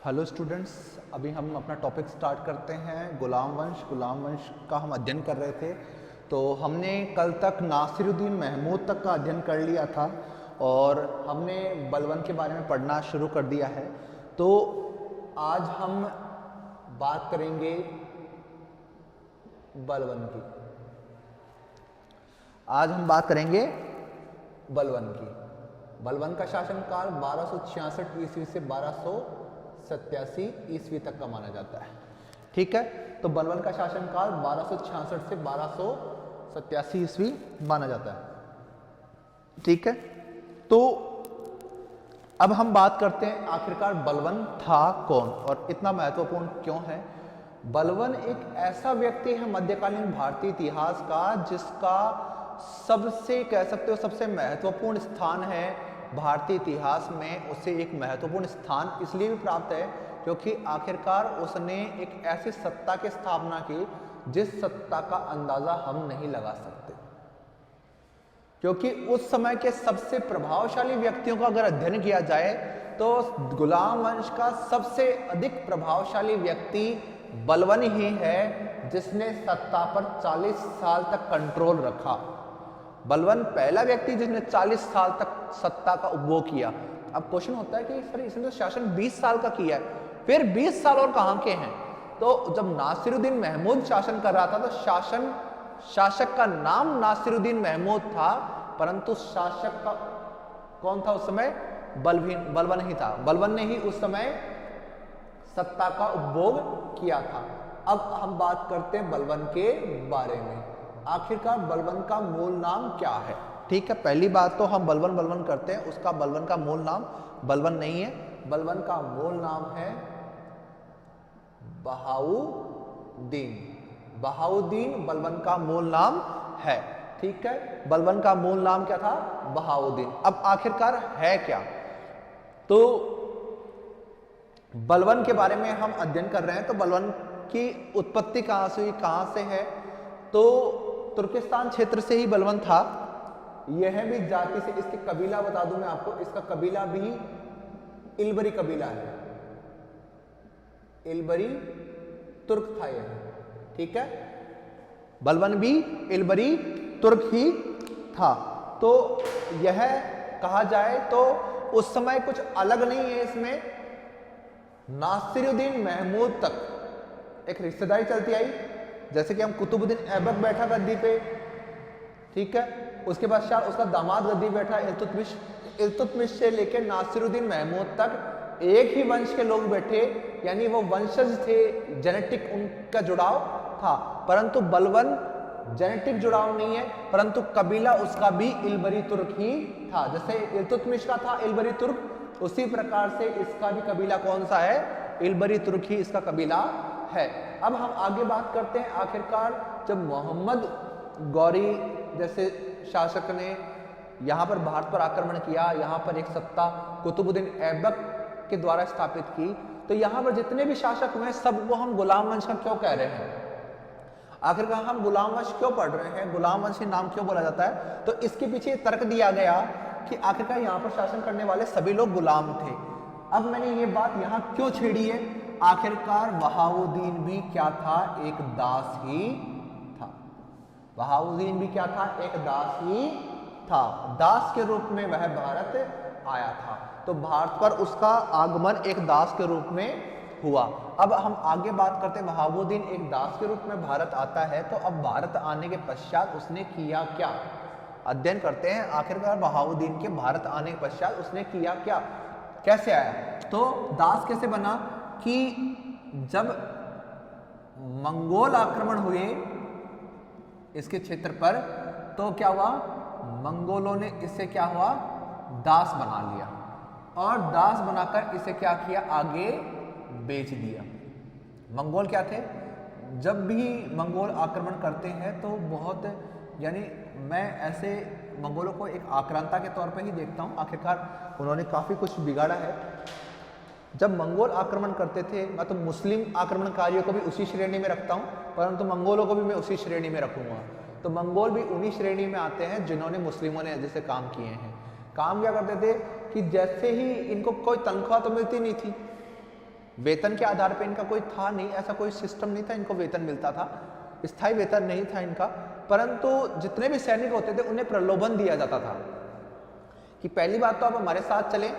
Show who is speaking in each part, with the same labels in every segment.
Speaker 1: Hello students, अभी हम अपना टॉपिक स्टार्ट करते हैं। गुलाम वंश का हम अध्ययन कर रहे थे। तो हमने कल तक नासिरुद्दीन महमूद तक का अध्ययन कर लिया था और हमने बलबन के बारे में पढ़ना शुरू कर दिया है। तो आज हम बात करेंगे बलबन की। आज हम बात करेंगे बलबन की। बलबन का शासनकाल 1266 ईस्वी से 1287 ईस्वी तक का माना जाता है। ठीक है, तो बलबन का शासनकाल 1266 से 1287 ईस्वी माना जाता है। ठीक है, तो अब हम बात करते हैं आखिरकार बलबन था कौन और इतना महत्वपूर्ण क्यों है। बलबन एक ऐसा व्यक्ति है मध्यकालीन भारतीय इतिहास का जिसका सबसे कह सकते हो सबसे महत्वपूर्ण स्थान है भारतीय इतिहास में। उसे एक महत्वपूर्ण स्थान इसलिए भी प्राप्त है क्योंकि आखिरकार उसने एक ऐसी सत्ता की स्थापना की जिस सत्ता का अंदाजा हम नहीं लगा सकते, क्योंकि उस समय के सबसे प्रभावशाली व्यक्तियों का अगर अध्ययन किया जाए तो गुलाम वंश का सबसे अधिक प्रभावशाली व्यक्ति बलबन ही है जिसने सत्ता पर 40 साल तक कंट्रोल रखा। बलबन पहला व्यक्ति जिसने 40 साल तक सत्ता का उपभोग किया। अब क्वेश्चन होता है कि सर इसने तो शासन 20 साल का किया है, फिर 20 साल और कहां के हैं? तो जब नासिरुद्दीन महमूद शासन कर रहा था तो शासक का नाम नासिरुद्दीन महमूद था, परंतु शासक का कौन था उस समय? बलबन ही था। बलबन ने ही उस समय सत्ता का उपभोग किया था। अब हम बात करते हैं बलबन के बारे में। आखिरकार बलबन का मूल नाम क्या है? ठीक है, पहली बात तो हम बलबन करते हैं, उसका बलबन का मूल नाम बलबन नहीं है। बलबन का मूल नाम है बहाउद्दीन। बहाउद्दीन बलबन का मूल नाम है। ठीक है, बलबन का मूल नाम क्या था? बहाउद्दीन। अब आखिरकार है क्या? तो बलबन के बारे में हम अध्ययन कर रहे हैं। तो बलबन की उत्पत्ति कहां से हुई, कहां से है? तो तुर्किस्तान क्षेत्र से ही बलबन था। यह भी जाति से, इसके कबीला बता दूं मैं आपको, इसका कबीला भी इलबरी कबीला है। इलबरी तुर्क था यह। ठीक है, बलबन भी इलबरी तुर्क ही था। तो यह कहा जाए तो उस समय कुछ अलग नहीं है इसमें। नासिरुद्दीन महमूद तक एक रिश्तेदारी चलती आई, जैसे कि हम कुतुबुद्दीन ऐबक बैठा गद्दी पे, ठीक है, उसके बाद उसका दामाद गद्दी बैठा इल्तुतमिश से लेकर नासिरुद्दीन महमूद तक एक ही वंश के लोग बैठे, यानी वो वंशज थे, जेनेटिक उनका जुड़ाव था। परंतु बलबन जेनेटिक जुड़ाव नहीं है, परंतु कबीला उसका भी इलबरी तुर्क ही था। जैसे इल्तुतमिश का था इलबरी तुर्क, उसी प्रकार से इसका भी कबीला कौन सा है? इलबरी तुर्क ही इसका कबीला है। अब हम आगे बात करते हैं आखिरकार जब मोहम्मद गौरी जैसे शासक ने यहाँ पर भारत पर आक्रमण किया, यहाँ पर एक सत्ता कुतुबुद्दीन ऐबक के द्वारा स्थापित की, तो यहाँ पर जितने भी शासक हुए सबको हम गुलाम वंश का क्यों कह रहे हैं? आखिरकार हम गुलाम वंश क्यों पढ़ रहे हैं, गुलाम वंश के नाम क्यों बोला जाता है? तो इसके पीछे तर्क दिया गया कि आखिरकार यहाँ पर शासन करने वाले सभी लोग गुलाम थे। अब मैंने ये बात यहाँ क्यों छेड़ी है? आखिरकार बहाउद्दीन भी क्या था? एक दास ही था। बहाउद्दीन भी क्या था? एक दास ही था। दास के रूप में वह भारत आया था। तो भारत पर उसका आगमन एक दास के रूप में हुआ। अब हम आगे बात करते हैं, बहाउद्दीन एक दास के रूप में भारत आता है, तो अब भारत आने के पश्चात उसने किया क्या? अध्ययन करते हैं आखिरकार बहाउद्दीन के भारत आने के पश्चात उसने किया क्या, कैसे आया? तो दास कैसे बना कि जब मंगोल आक्रमण हुए इसके क्षेत्र पर, तो क्या हुआ? मंगोलों ने इसे क्या हुआ? दास बना लिया और दास बनाकर इसे क्या किया? आगे बेच दिया। मंगोल क्या थे? जब भी मंगोल आक्रमण करते हैं तो बहुत, यानी मैं ऐसे मंगोलों को एक आक्रांता के तौर पर ही देखता हूँ। आखिरकार उन्होंने काफ़ी कुछ बिगाड़ा है। जब मंगोल आक्रमण करते थे, मैं तो मुस्लिम आक्रमणकारियों को भी उसी श्रेणी में रखता हूँ, परंतु मंगोलों को भी मैं उसी श्रेणी में रखूँगा। तो मंगोल भी उन्हीं श्रेणी में आते हैं जिन्होंने मुस्लिमों ने जैसे काम किए हैं। काम क्या करते थे कि जैसे ही इनको कोई तनख्वाह तो मिलती नहीं थी, वेतन के आधार पे इनका कोई था नहीं, ऐसा कोई सिस्टम नहीं था इनको वेतन मिलता था, स्थायी वेतन नहीं था इनका। परंतु जितने भी सैनिक होते थे उन्हें प्रलोभन दिया जाता था कि पहली बात तो आप हमारे साथ चलें,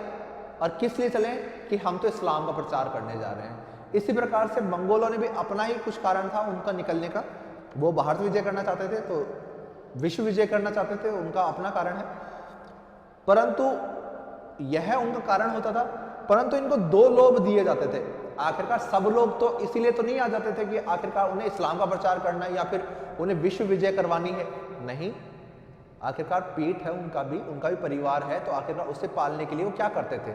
Speaker 1: और किस लिए चलें कि हम तो इस्लाम का प्रचार करने जा रहे हैं। इसी प्रकार से मंगोलों ने भी अपना ही कुछ कारण था उनका निकलने का, वो भारत विजय करना चाहते थे, तो विश्व विजय करना चाहते थे, उनका अपना कारण है। परंतु यह उनका कारण होता था, परंतु इनको दो लोभ दिए जाते थे। आखिरकार सब लोग तो इसीलिए तो नहीं आ जाते थे कि आखिरकार उन्हें इस्लाम का प्रचार करना है या फिर उन्हें विश्व विजय करवानी है, नहीं। आखिरकार पेट है उनका भी परिवार है, तो आखिरकार उसे पालने के लिए वो क्या करते थे,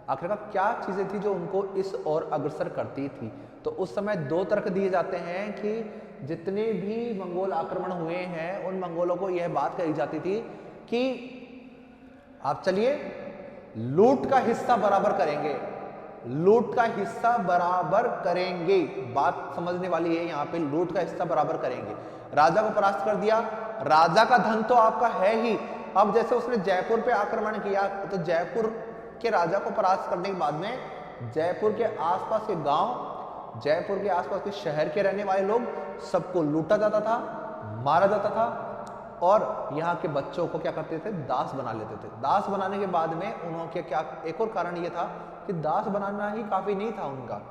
Speaker 1: आखिरकार क्या चीजें थी जो उनको इस ओर अग्रसर करती थी। तो उस समय दो तर्क दिए जाते हैं कि जितने भी मंगोल आक्रमण हुए हैं उन मंगोलों को यह बात कही जाती थी कि आप चलिए लूट का हिस्सा बराबर करेंगे, लूट का हिस्सा बराबर करेंगे। बात समझने वाली है यहाँ पे, लूट का हिस्सा बराबर करेंगे। राजा को परास्त कर दिया, राजा का धन तो आपका है ही। अब जैसे उसने जयपुर पे आक्रमण किया, तो जयपुर के राजा को परास्त करने के बाद में जयपुर के आसपास के गांव, जयपुर के आसपास के शहर के रहने वाले लोग सबको लूटा जाता था, मारा जाता था, और यहाँ के बच्चों को क्या करते थे, दास बना लेते थे। दास बनाने के बाद में उन्होंने क्या, एक और कारण ये था कि दास बनाना ही काफी नहीं था उनका,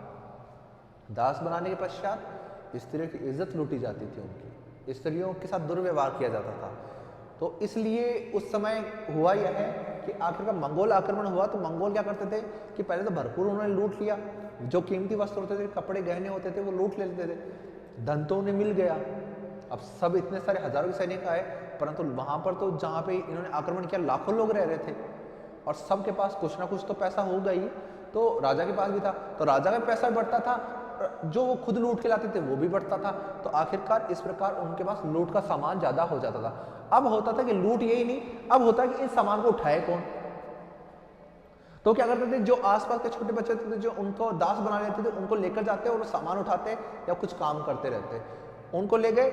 Speaker 1: दास बनाने के पश्चात स्त्रियों की इज्जत लूटी जाती थी, उनकी स्त्रियों के साथ दुर्व्यवहार किया जाता था। तो इसलिए उस समय हुआ यह है कि आखिरकार मंगोल आक्रमण हुआ, तो मंगोल क्या करते थे कि पहले तो भरपूर उन्होंने लूट लिया, जो कीमती वस्त्र होते थे, कपड़े गहने होते थे, वो लूट लेते थे, धन तो उन्हें मिल गया। अब सब इतने सारे हजारों के सैनिक आए, परंतु वहां पर तो जहां पे इन्होंने आक्रमण किया लाखों लोग रह रहे थे, और सबके पास कुछ ना कुछ तो पैसा होगा ही, तो राजा के पास भी था, तो राजा का पैसा बढ़ता था, जो वो खुद लूट के लाते थे वो भी बढ़ता था। तो आखिरकार इस प्रकार उनके पास लूट का सामान ज्यादा हो जाता था। अब होता था कि लूट यही नहीं, अब होता है कि इस सामान को उठाए कौन। तो क्या करते थे, जो आसपास के छोटे बच्चे थे जो उनको दास बना लेते थे, उनको लेकर जाते और सामान उठाते या कुछ काम करते रहते, उनको ले गए,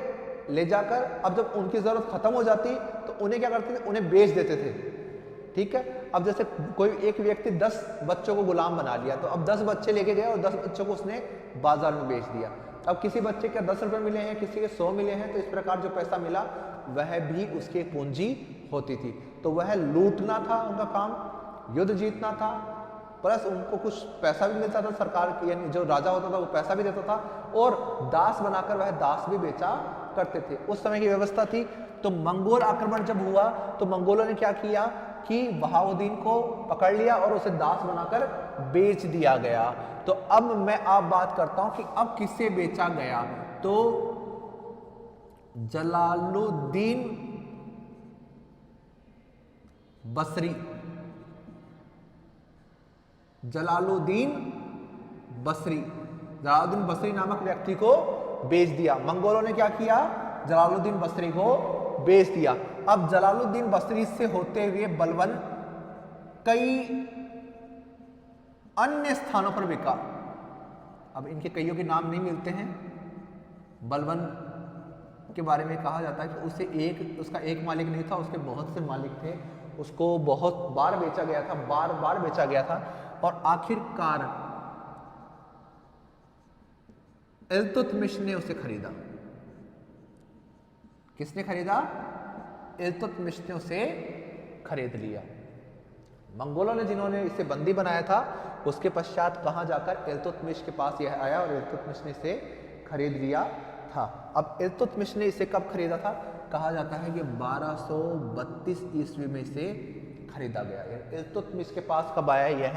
Speaker 1: ले जाकर अब जब उनकी जरूरत खत्म हो जाती तो उन्हें क्या करते थे, उन्हें बेच देते थे। ठीक है, अब जैसे कोई एक व्यक्ति 10 बच्चों को गुलाम बना लिया, तो अब 10 बच्चे लेके गए और 10 बच्चों को उसने बाजार में बेच दिया। अब किसी बच्चे के 10 रुपए मिले हैं, किसी के 100 मिले हैं, तो इस प्रकार जो पैसा मिला वह भी उसकी पूंजी होती थी। तो वह लूटना था उनका काम, युद्ध जीतना था, प्लस उनको कुछ पैसा भी मिलता था सरकार, यानी जो राजा होता था वो पैसा भी देता था, और दास बनाकर वह दास भी बेचा करते थे। उस समय की व्यवस्था थी। तो मंगोल आक्रमण जब हुआ तो मंगोलों ने क्या किया कि बहाउद्दीन को पकड़ लिया और उसे दास बनाकर बेच दिया गया। तो अब मैं आप बात करता हूं कि अब किसे बेचा गया, तो जलालुद्दीन बसरी, जलालुद्दीन बसरी नामक व्यक्ति को बेच दिया। मंगोलों ने क्या किया, जलालुद्दीन बसरी को बेच दिया। अब जलालुद्दीन बसरी से होते हुए बलवन कई अन्य स्थानों पर बिका। अब इनके कईयों के नाम नहीं मिलते हैं। बलवन के बारे में कहा जाता है कि उसका एक मालिक नहीं था, उसके बहुत से मालिक थे, उसको बहुत बार बेचा गया था, बार बार बेचा गया था, और आखिरकार इल्तुतमिश ने उसे खरीदा। किसने खरीदा? इल्तुतमिश ने उसे खरीद लिया। मंगोलों ने जिन्होंने इसे बंदी बनाया था, उसके पश्चात कहां जाकर इल्तुतमिश के पास यह आया और इल्तुतमिश ने इसे खरीद लिया था। अब इल्तुतमिश ने इसे कब खरीदा था? कहा जाता है कि 1232 ईस्वी में इसे खरीदा गया। इल्तुतमिश के पास कब आया? यह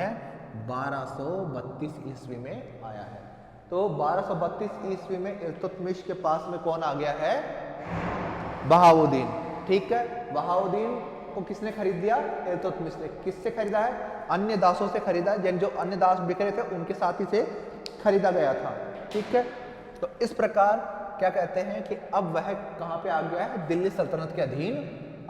Speaker 1: 1232 ईस्वी में आया है। तो 1232 ईस्वी में इल्तुतमिश के पास में कौन आ गया है? बहाउद्दीन। ठीक है, बहाउद्दीन को किसने खरीद दिया? इल्तुतमिश ने। किससे खरीदा है? अन्य दासों से खरीदा है, जो अन्य दास बिक रहे थे उनके साथ ही से खरीदा गया था। ठीक है, तो इस प्रकार क्या कहते हैं कि अब वह कहां पे आ गया है? दिल्ली सल्तनत के अधीन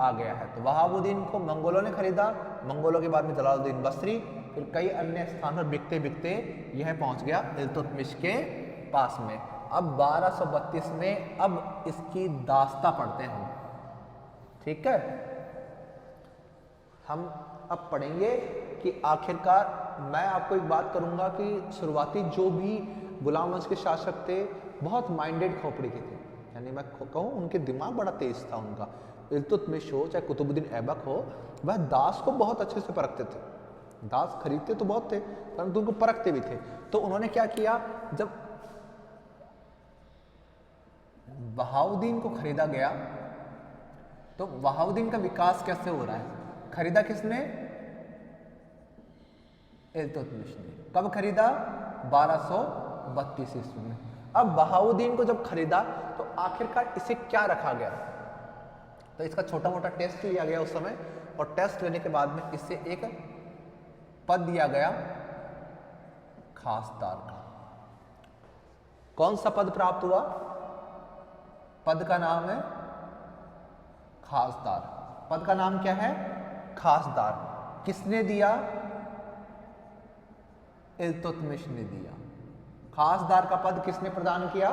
Speaker 1: आ गया है। तो वहाबुद्दीन को मंगोलों ने खरीदा, मंगोलों के बाद में जलालुद्दीन बसरी, फिर कई अन्य स्थान पर बिकते बिकते यह पहुंच गया इल्तुतमिश के पास में। अब 1232 में अब इसकी दास्ता पढ़ते हैं हम। ठीक है, हम अब पढ़ेंगे कि आखिरकार मैं आपको एक बात करूंगा कि शुरुआती जो भी गुलाम वंश के शासक थे बहुत माइंडेड खोपड़ी के थे, यानी मैं कहूँ उनके दिमाग बड़ा तेज था उनका। इल्तुतमिश हो चाहे कुतुबुद्दीन ऐबक हो, वह दास को बहुत अच्छे से परखते थे। दास खरीदते तो बहुत थे परंतु उनको परखते भी थे। तो उन्होंने क्या किया, जब बहाउद्दीन को खरीदा गया तो बहाउद्दीन का विकास कैसे हो रहा है, खरीदा किसने, इल्तुतमिश ने। कब खरीदा, 1232 ईस्वी में। अब बहाउद्दीन को जब खरीदा तो आखिरकार इसे क्या रखा गया, तो इसका छोटा मोटा टेस्ट लिया गया उस समय, और टेस्ट लेने के बाद में इससे एक पद दिया गया खासदार का। कौन सा पद प्राप्त हुआ, पद का नाम है खासदार। पद का नाम क्या है, खासदार। किसने दिया, इल्तुतमिश ने दिया। खासदार का पद किसने प्रदान किया,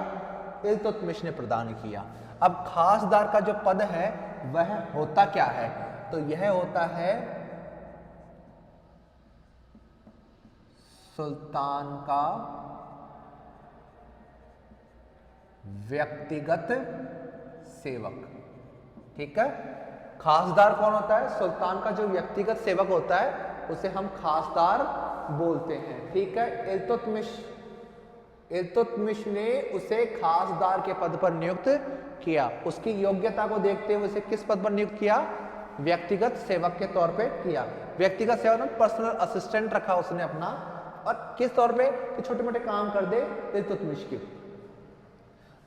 Speaker 1: इल्तुतमिश ने प्रदान किया। अब खासदार का जो पद है वह होता क्या है, तो यह होता है सुल्तान का व्यक्तिगत सेवक। ठीक है, खासदार कौन होता है, सुल्तान का जो व्यक्तिगत सेवक होता है उसे हम खासदार बोलते हैं। ठीक है, इल्तुतमिश ने उसे खासदार के पद पर नियुक्त किया। उसकी योग्यता को देखते हुए उसे किस पद पर नियुक्त किया, व्यक्तिगत सेवक के तौर पे किया। व्यक्तिगत सेवक में पर्सनल असिस्टेंट रखा उसने अपना, और किस तौर पे, कि छोटे मोटे काम कर दे इल्तुतमिश के।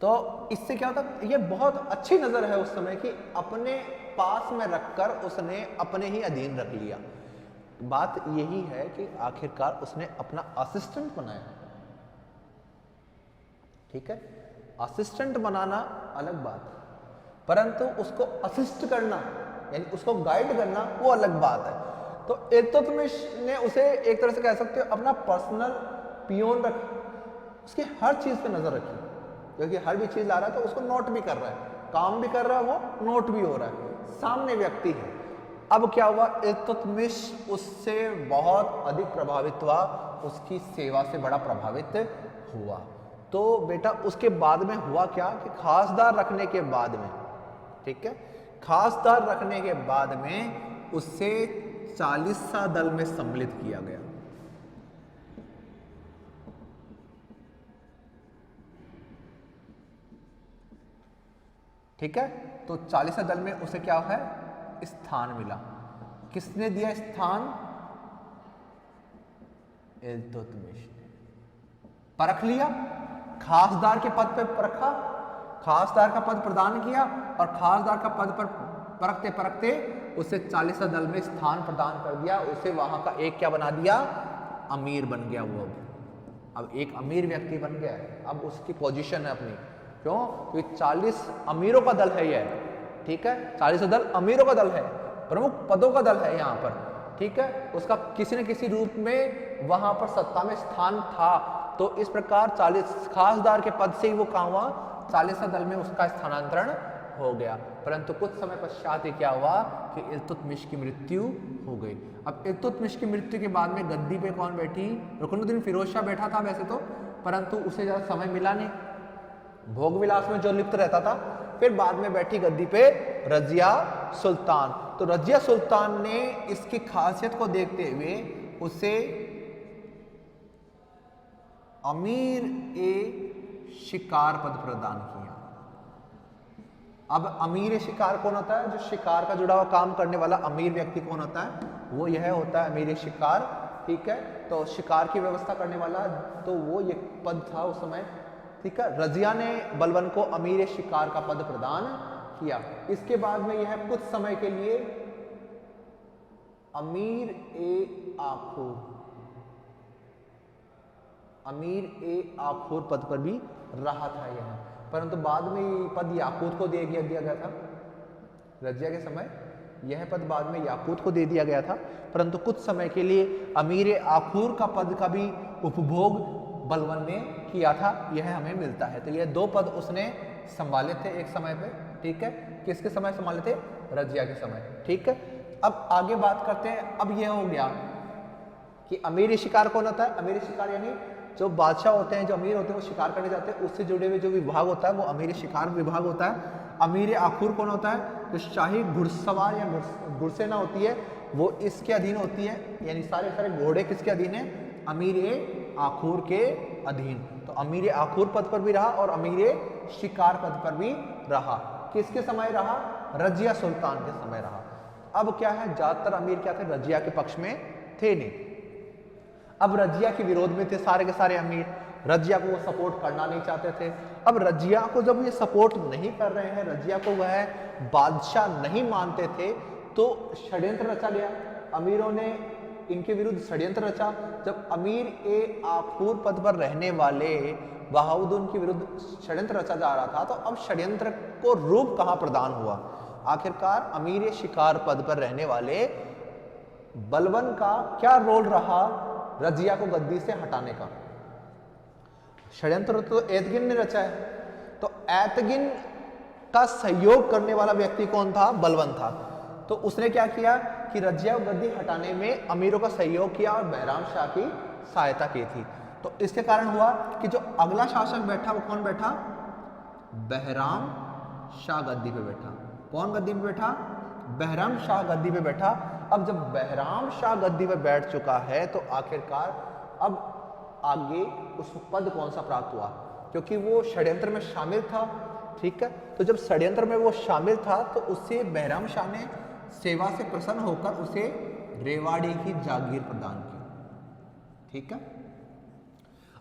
Speaker 1: तो इससे क्या होता, ये बहुत अच्छी नजर है उस समय की, अपने पास में रखकर उसने अपने ही अधीन रख लिया। बात यही है कि आखिरकार उसने अपना असिस्टेंट बनाया। ठीक है, असिस्टेंट बनाना अलग बात है, परंतु उसको असिस्ट करना यानी उसको गाइड करना वो अलग बात है। तो इल्तुतमिश ने उसे एक तरह से कह सकते हो अपना पर्सनल पियोन रख, उसकी हर चीज पे नजर रखी, क्योंकि हर भी चीज ला रहा है तो उसको नोट भी कर रहा है, काम भी कर रहा है, वो नोट भी हो रहा है, सामने व्यक्ति है। अब क्या हुआ, इल्तुतमिश उससे बहुत अधिक प्रभावित हुआ, उसकी सेवा से बड़ा प्रभावित हुआ। तो बेटा उसके बाद में हुआ क्या कि खासदार रखने के बाद में, ठीक है, खासदार रखने के बाद में उससे 40सा दल में सम्मिलित किया गया। ठीक है, तो 40सा दल में उसे क्या है, स्थान मिला। किसने दिया स्थान, इल्तुतमिश ने। परख लिया, खासदार के पद पर परखा, खासदार का पद प्रदान किया, और खासदार का पद पर परखते परखते उसे 40सा दल में स्थान प्रदान कर दिया। उसे वहां का एक क्या बना दिया, अमीर बन गया वो। अब एक अमीर व्यक्ति बन गया, अब उसकी पोजीशन है अपनी। क्यों, क्योंकि 40 अमीरों का दल है यह। ठीक है, 40 दल अमीरों का दल है, प्रमुख पदों का दल है यहाँ पर। ठीक है, उसका किसी न किसी रूप में वहां पर सत्ता में स्थान था। तो इस प्रकार 40 खासदार के पद से ही वो कहाँ हुआ, 40सा दल में उसका स्थानांतरण हो गया। परंतु कुछ समय पश्चात ही क्या हुआ कि इल्तुतमिश की मृत्यु हो गई। अब इल्तुतमिश की मृत्यु के बाद में गद्दी पे कौन बैठी, रुकनुद्दीन फिरोज शाह बैठा था वैसे तो, परंतु उसे ज्यादा समय मिला नहीं, भोग विलास में जो लिप्त रहता था। फिर बाद में बैठी गद्दी पे रजिया सुल्तान। तो रजिया सुल्तान ने इसकी खासियत को देखते हुए उसे अमीर ए शिकार पद प्रदान किया। अब अमीर ए शिकार कौन होता है, जो शिकार का जुड़ा हुआ काम करने वाला अमीर व्यक्ति कौन होता है, वो यह होता है अमीर ए शिकार। ठीक है, तो शिकार की व्यवस्था करने वाला, तो वो ये पद था उस समय। ठीक है, रजिया ने बलबन को अमीर ए शिकार का पद प्रदान किया। इसके बाद में यह कुछ समय के लिए अमीर ए आखूर, अमीर ए आखूर पद पर भी रहा था यह, परंतु बाद में ये पद याकूत को दे दिया गया था। रजिया के समय यह पद बाद में याकूत को दे दिया गया था, परंतु कुछ समय के लिए अमीर ए आखूर का पद का भी उपभोग बलबन ने किया था, यह हमें मिलता है। तो यह दो पद उसने संभाले थे एक समय पे। ठीक है, किसके समय संभाले थे, रजिया के समय। ठीक है, अब आगे बात करते हैं। अब यह हो गया कि अमीर शिकार कौन होता है? अमीर शिकार यानी जो बादशाह होते हैं, जो अमीर होते हैं, वो शिकार करने जाते हैं, उससे जुड़े हुए जो विभाग होता है वो अमीर शिकार विभाग होता है। अमीर आखूर कौन होता है? जो शाही घुड़सवार या घुड़सेना होती है वो इसके अधीन होती है, यानी सारे सारे घोड़े किसके अधीन है? अमीर आखूर के अधीन। तो अमीर आखूर पद पर भी रहा और अमीर शिकार पद पर भी रहा। किसके समय रहा? रजिया सुल्तान के समय रहा। अब क्या है, ज्यादातर अमीर क्या थे? रजिया के पक्ष में थे नहीं। अब रजिया के विरोध में थे सारे के सारे अमीर, रजिया को वो सपोर्ट करना नहीं चाहते थे। अब रजिया को जब ये सपोर्ट नहीं कर रहे हैं, रजिया को वह बादशाह नहीं मानते थे, तो षड्यंत्र रचा गया। अमीरों ने इनके विरुद्ध षड्यंत्र रचा। जब अमीर ए आखूर पद पर रहने वाले बहाउद्दीन के विरुद्ध षड्यंत्र रचा जा रहा था, तो अब षड्यंत्र को रूप कहाँ प्रदान हुआ? आखिरकार अमीर शिकार पद पर रहने वाले बलबन का क्या रोल रहा रजिया को गद्दी से हटाने का? षड्यंत्र तो एतगिन ने रचा है, तो एतगिन का सहयोग करने वाला व्यक्ति कौन था? बलबन था। तो उसने क्या किया कि रजिया को गद्दी हटाने में अमीरों का सहयोग किया और बहराम शाह की सहायता की थी। तो इसके कारण हुआ कि जो अगला शासक बैठा वो कौन बैठा? बहराम शाह गद्दी पे बैठा। कौन गद्दी पे बैठा? बहराम शाह गद्दी पे बैठा। अब जब बहराम शाह गद्दी पे बैठ चुका है तो आखिरकार अब आगे उसको पद कौन सा प्राप्त हुआ? क्योंकि वो षड्यंत्र में शामिल था, ठीक है। तो जब षड्यंत्र में वो शामिल था तो उससे बहराम शाह ने सेवा से प्रसन्न होकर उसे रेवाड़ी की जागीर प्रदान की, ठीक है।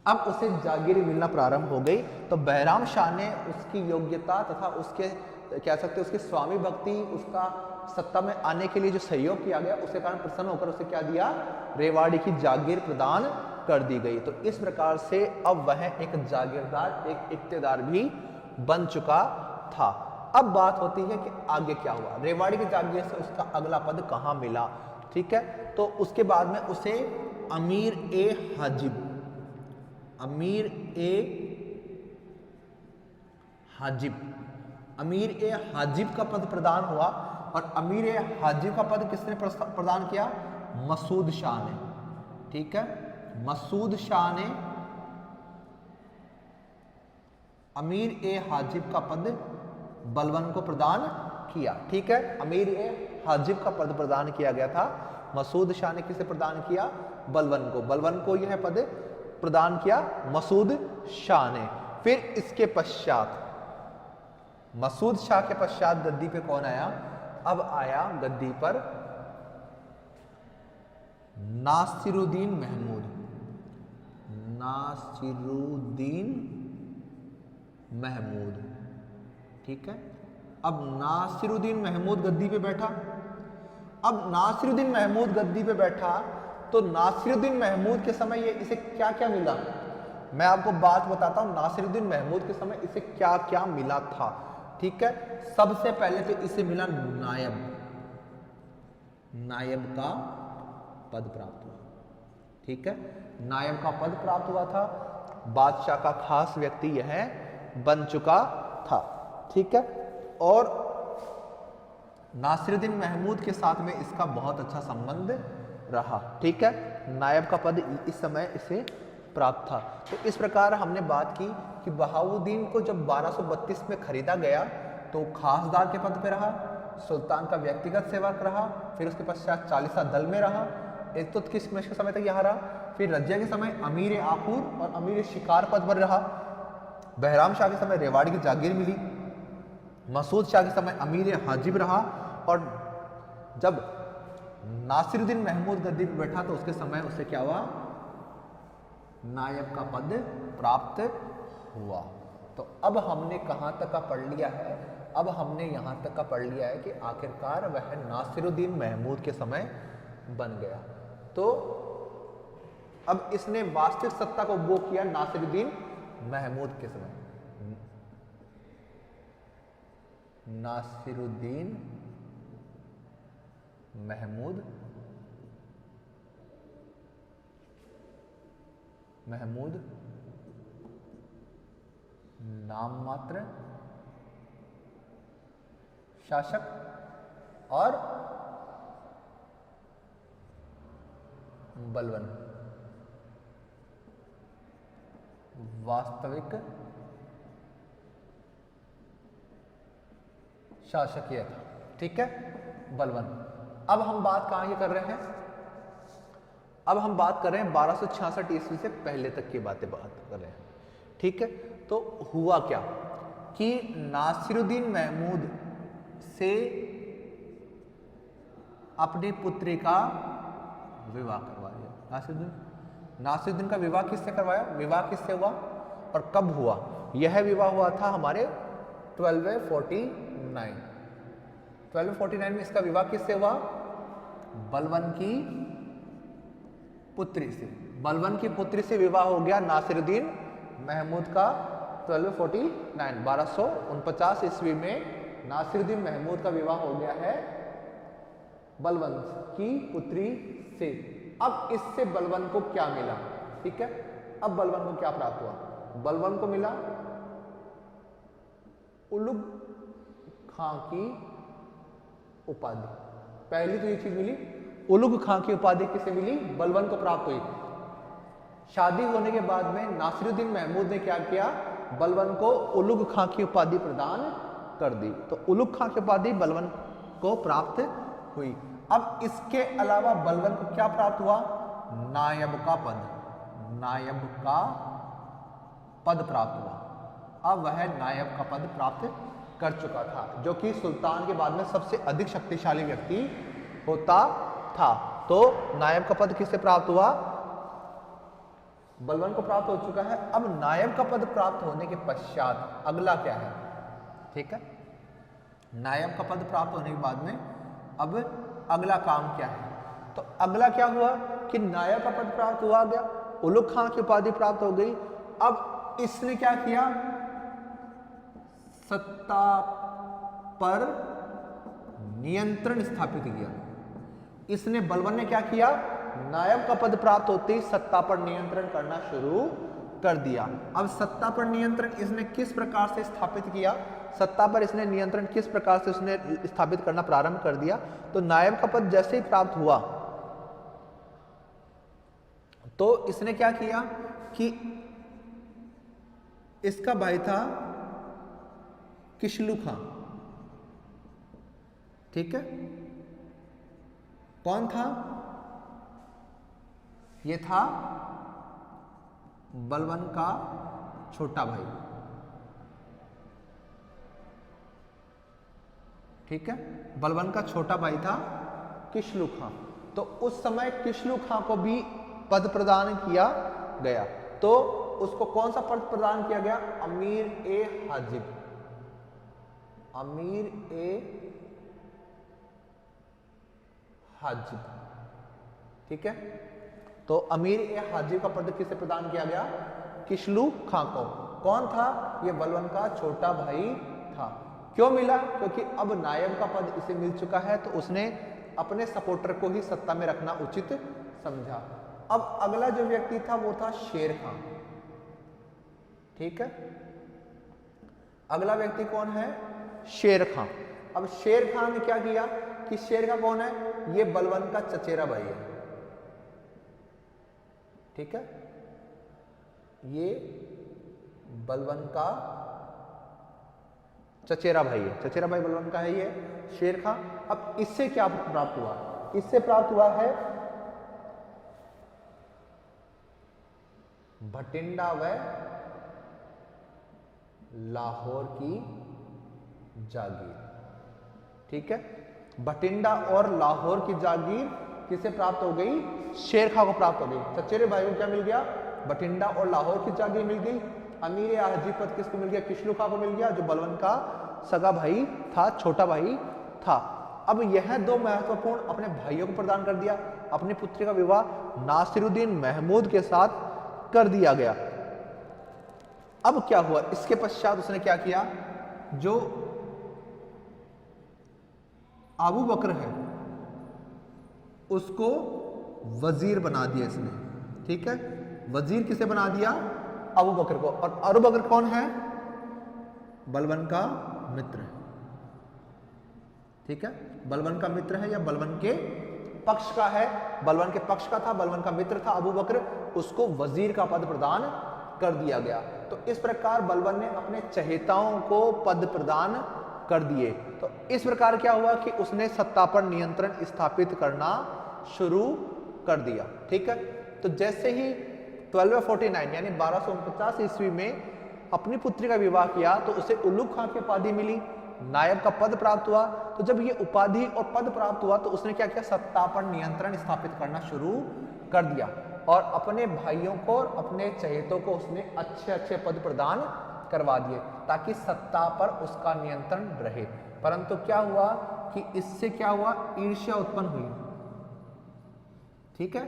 Speaker 1: अब उसे जागीर मिलना प्रारंभ हो गई, तो बहराम शाह ने उसकी योग्यता तथा उसके कह सकते उसकी स्वामी भक्ति, उसका सत्ता में आने के लिए जो सहयोग किया गया, उसके कारण प्रसन्न होकर उसे क्या दिया? रेवाड़ी की जागीर प्रदान कर दी गई। तो इस प्रकार से अब वह एक जागीरदार, एक इक्तेदार भी बन चुका था। अब बात होती है कि आगे क्या हुआ? रेवाड़ी की जागीर से उसका अगला पद कहाँ मिला, ठीक है। तो उसके बाद में उसे अमीर ए हाजिब, अमीर ए हाजिब, अमीर ए हाजिब का पद प्रदान हुआ। और अमीर ए हाजिब का पद किसने प्रदान किया? मसूद शाह ने, ठीक है। मसूद शाह ने अमीर ए हाजिब का पद बलबन को प्रदान किया, ठीक है। अमीर ए हाजिब का पद प्रदान किया गया था। मसूद शाह ने किसे प्रदान किया? बलबन को। बलबन को यह पद प्रदान किया मसूद शाह ने। फिर इसके पश्चात मसूद शाह के पश्चात गद्दी पे कौन आया? अब आया गद्दी पर नासिरुद्दीन महमूद। नासिरुद्दीन महमूद, ठीक है। अब नासिरुद्दीन महमूद गद्दी पे बैठा। अब नासिरुद्दीन महमूद गद्दी पे बैठा तो नासिरुद्दीन महमूद के समय ये इसे क्या क्या मिला? मैं आपको बात बताता हूं, नासिरुद्दीन महमूद के समय इसे क्या क्या मिला था, ठीक है। सबसे पहले तो इसे मिला नायब, नायब का पद प्राप्त हुआ, ठीक है। नायब का पद प्राप्त हुआ था। बादशाह का खास व्यक्ति यह बन चुका था, ठीक है। और नासिरुद्दीन महमूद के साथ में इसका बहुत अच्छा संबंध रहा, ठीक है। नायब का पद इस समय इसे प्राप्त था। तो इस प्रकार हमने बात की कि बहाउद्दीन को जब 1232 में खरीदा गया तो खासदार के पद पे रहा, सुल्तान का व्यक्तिगत सेवक रहा, फिर उसके पश्चात 40 दल में रहा। इल्तुतमिश के समय तक यहाँ रहा। फिर रजिया के समय अमीर आखूर और अमीर शिकार पद पर रहा। बहराम शाह के समय रेवाड़ी की जागीर मिली। मसूद शाह के समय अमीर हाजिब रहा। और जब नासिरुद्दीन महमूद गद्दी पर बैठा तो उसके समय उसे क्या हुआ? नायब का पद प्राप्त हुआ। तो अब हमने कहां तक का पढ़ लिया है? अब हमने यहां तक का पढ़ लिया है कि आखिरकार वह नासिरुद्दीन महमूद के समय बन गया। तो अब इसने वास्तविक सत्ता को वो किया नासिरुद्दीन महमूद के समय। नासिरुद्दीन महमूद नाम मात्र शासक और बलवन वास्तविक शासक ये था। ठीक है, बलवन। अब हम बात कहाँ की कर रहे हैं? अब हम बात कर रहे हैं 1266 ईस्वी से पहले तक की बात कर रहे हैं। ठीक है, तो हुआ क्या कि नासिरुद्दीन महमूद से अपनी पुत्री का विवाह करवा दिया। नासिरुद्दीन का विवाह किससे करवाया? विवाह किससे हुआ और कब हुआ? यह विवाह हुआ था हमारे 1249 में। इसका विवाह किससे हुआ? बलवन की पुत्री से। बलवन की पुत्री से विवाह हो गया नासिरुद्दीन महमूद का 1249 ईस्वी में नासिरुद्दीन महमूद का विवाह हो गया है बलवन की पुत्री से। अब इससे बलवन को क्या मिला? ठीक है, अब बलवन को क्या प्राप्त हुआ? बलवन को मिला उलुग खां की उपाधि। पहली तो ये चीज मिली, उलुग खां की उपाधि किसे मिली? बलवन को प्राप्त हुई। शादी होने के बाद में नासिरुद्दीन महमूद ने क्या किया? बलवन को उलुग खां की उपाधि प्रदान कर दी। तो उलुग खां की उपाधि बलवन को प्राप्त हुई। अब इसके अलावा बलवन को क्या प्राप्त हुआ? नायब का पद। नायब का पद प्राप्त हुआ। अब वह नायब का पद प्राप्त कर चुका था, जो कि सुल्तान के बाद में सबसे अधिक शक्तिशाली व्यक्ति होता था। तो नायब का पद किससे प्राप्त हुआ? बलवन को प्राप्त हो चुका है। अब नायब का पद प्राप्त होने के पश्चात अगला क्या है? ठीक है, नायब का पद प्राप्त होने के बाद में अब अगला काम क्या है? तो अगला क्या हुआ कि नायब का पद प्राप्त हुआ गया, उलुग खां की उपाधि प्राप्त हो गई। अब इसने क्या किया? सत्ता पर नियंत्रण स्थापित किया। इसने, बलवन ने क्या किया? नायब का पद प्राप्त होते ही सत्ता पर नियंत्रण करना शुरू कर दिया। अब सत्ता पर नियंत्रण इसने किस प्रकार से स्थापित किया? सत्ता पर इसने नियंत्रण किस प्रकार से उसने स्थापित करना प्रारंभ कर दिया? तो नायब का पद जैसे ही प्राप्त हुआ तो इसने क्या किया कि इसका भाई था किशलू खां। ठीक है, कौन था? ये था बलवन का छोटा भाई। ठीक है, बलवन का छोटा भाई था किशलू खां। तो उस समय किशलू खां को भी पद प्रदान किया गया। तो उसको कौन सा पद प्रदान किया गया? अमीर ए हाजिब। अमीर ए हाजिब। ठीक है, तो अमीर ए हाजिब का पद किसे प्रदान किया गया? किशलू खां को। कौन था? ये बलवन का छोटा भाई था। क्यों मिला? क्योंकि अब नायब का पद इसे मिल चुका है, तो उसने अपने सपोर्टर को ही सत्ता में रखना उचित समझा। अब अगला जो व्यक्ति था वो था शेर खां। ठीक है, अगला व्यक्ति कौन है? शेर खां। अब शेर खां ने क्या किया कि शेर खां कौन है? ये बलवन का चचेरा भाई है। ठीक है, ये बलवन का चचेरा भाई है। चचेरा भाई बलवन का है ये शेर खां। अब इससे क्या प्राप्त हुआ? इससे प्राप्त हुआ है भटिंडा व लाहौर की जागीर। ठीक है, भटिंडा और लाहौर की जागीर किसे प्राप्त हो गई? शेर खां को प्राप्त हो गई। चचेरे भाई को क्या मिल गया? भटिंडा और लाहौर की जागीर मिल गई। अमीर हाजी पद किसको मिल गया? किशलू खां को मिल गया, जो बलवन का सगा भाई था, छोटा भाई था। अब यह दो महत्वपूर्ण अपने भाइयों को प्रदान कर दिया। अपनी पुत्री का विवाह नासिरुद्दीन महमूद के साथ कर दिया गया। अब क्या हुआ? इसके पश्चात उसने क्या किया? जो अबू बकर है उसको वजीर बना दिया इसने। ठीक है, वजीर किसे बना दिया? अबू बकर को। और अबू बकर कौन है? बलवन का मित्र है। ठीक है, बलवन का मित्र है या बलवन के पक्ष का है, बलवन के पक्ष का था, बलवन का मित्र था अबू बकर, उसको वजीर का पद प्रदान कर दिया गया। तो इस प्रकार बलवन ने अपने चहेताओं को पद प्रदान कर दिए। तो इस प्रकार क्या हुआ कि उसने सत्ता पर नियंत्रण स्थापित करना शुरू कर दिया। ठीक है, तो जैसे ही 1249 यानी 1249 ईस्वी में अपनी पुत्री का विवाह किया तो उसे उलुग खां की उपाधि मिली, नायब का पद प्राप्त हुआ। तो जब ये उपाधि और पद प्राप्त हुआ तो उसने क्या किया, सत्ता पर नियंत्रण स्थापित करना शुरू कर दिया और अपने भाइयों को और अपने चहेतों को उसने अच्छे अच्छे पद प्रदान करवा दिए ताकि सत्ता पर उसका नियंत्रण रहे। परंतु क्या हुआ कि इससे क्या हुआ, ईर्ष्या उत्पन्न हुई। ठीक है,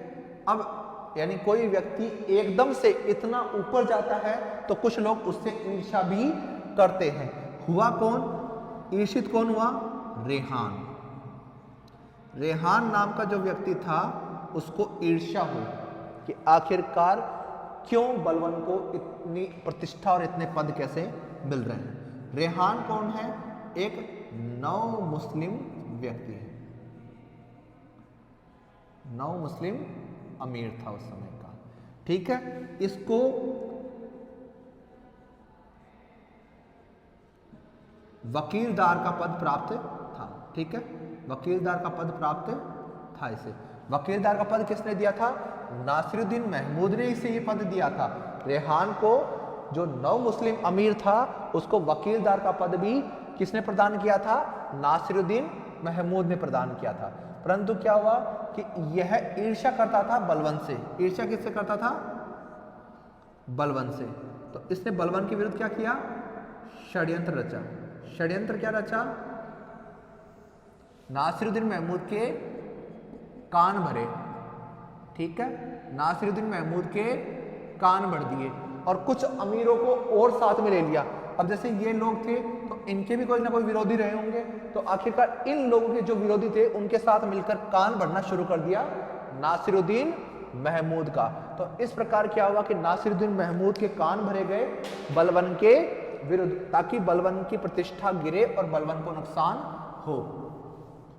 Speaker 1: अब यानी कोई व्यक्ति एकदम से इतना ऊपर जाता है तो कुछ लोग उससे ईर्ष्या भी करते हैं। हुआ कौन, ईर्षित कौन हुआ, रेहान। रेहान नाम का जो व्यक्ति था उसको ईर्ष्या हुई कि आखिरकार क्यों बलवन को इतनी प्रतिष्ठा और इतने पद कैसे मिल रहे हैं। रेहान कौन है, एक नव मुस्लिम व्यक्ति है, नव मुस्लिम अमीर था उस समय का। ठीक है, इसको वकीलदार का पद प्राप्त था। ठीक है, वकीलदार का पद प्राप्त था इसे। वकीलदार का पद किसने दिया था, नासिरुद्दीन महमूद ने इसे ये पद दिया था। रेहान को जो नव मुस्लिम अमीर था उसको वकीलदार का पद भी किसने प्रदान किया था, नासिरुद्दीन महमूद ने प्रदान किया था। परंतु क्या हुआ कि यह ईर्ष्या करता था बलवन से। ईर्ष्या किससे करता था, बलवन से। तो इसने बलवन के विरुद्ध क्या किया, षड्यंत्र रचा। षड्यंत्र क्या रचा, नासिरुद्दीन महमूद के कान भरे। ठीक है, नासिरुद्दीन महमूद के कान भर दिए और कुछ अमीरों को और साथ में ले लिया। अब जैसे ये लोग थे तो इनके भी कोई ना कोई विरोधी रहे होंगे, तो आखिरकार इन लोगों के जो विरोधी थे उनके साथ मिलकर कान भरना शुरू कर दिया नासिरुद्दीन महमूद का। तो इस प्रकार क्या हुआ कि नासिरुद्दीन महमूद के कान भरे गए बलवन के विरुद्ध ताकि बलवन की प्रतिष्ठा गिरे और बलवन को नुकसान हो।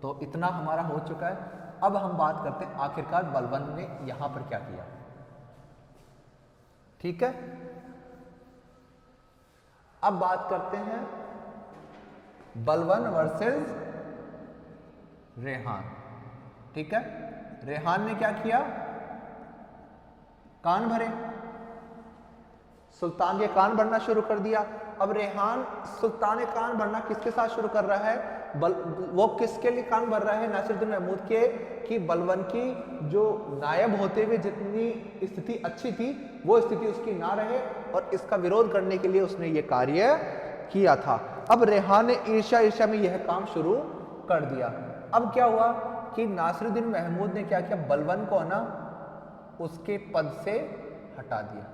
Speaker 1: तो इतना हमारा हो चुका है। अब हम बात करते हैं आखिरकार बलवन ने यहां पर क्या किया। ठीक है, अब बात करते हैं बलवन वर्सेस रेहान। ठीक है, रेहान ने क्या किया, कान भरे, सुल्तान के कान भरना शुरू कर दिया। अब रेहान सुल्तान के कान भरना किसके साथ शुरू कर रहा है, वो किसके लिए कान भर रहा है, नासिरुद्दीन महमूद के, कि बलवन की जो नायब होते हुए जितनी स्थिति अच्छी थी वो स्थिति उसकी ना रहे और इसका विरोध करने के लिए उसने ये कार्य किया था। अब रेहान ने ईर्ष्या में यह काम शुरू कर दिया। अब क्या हुआ कि नासिरुद्दीन महमूद ने क्या किया, बलवन को ना उसके पद से हटा दिया।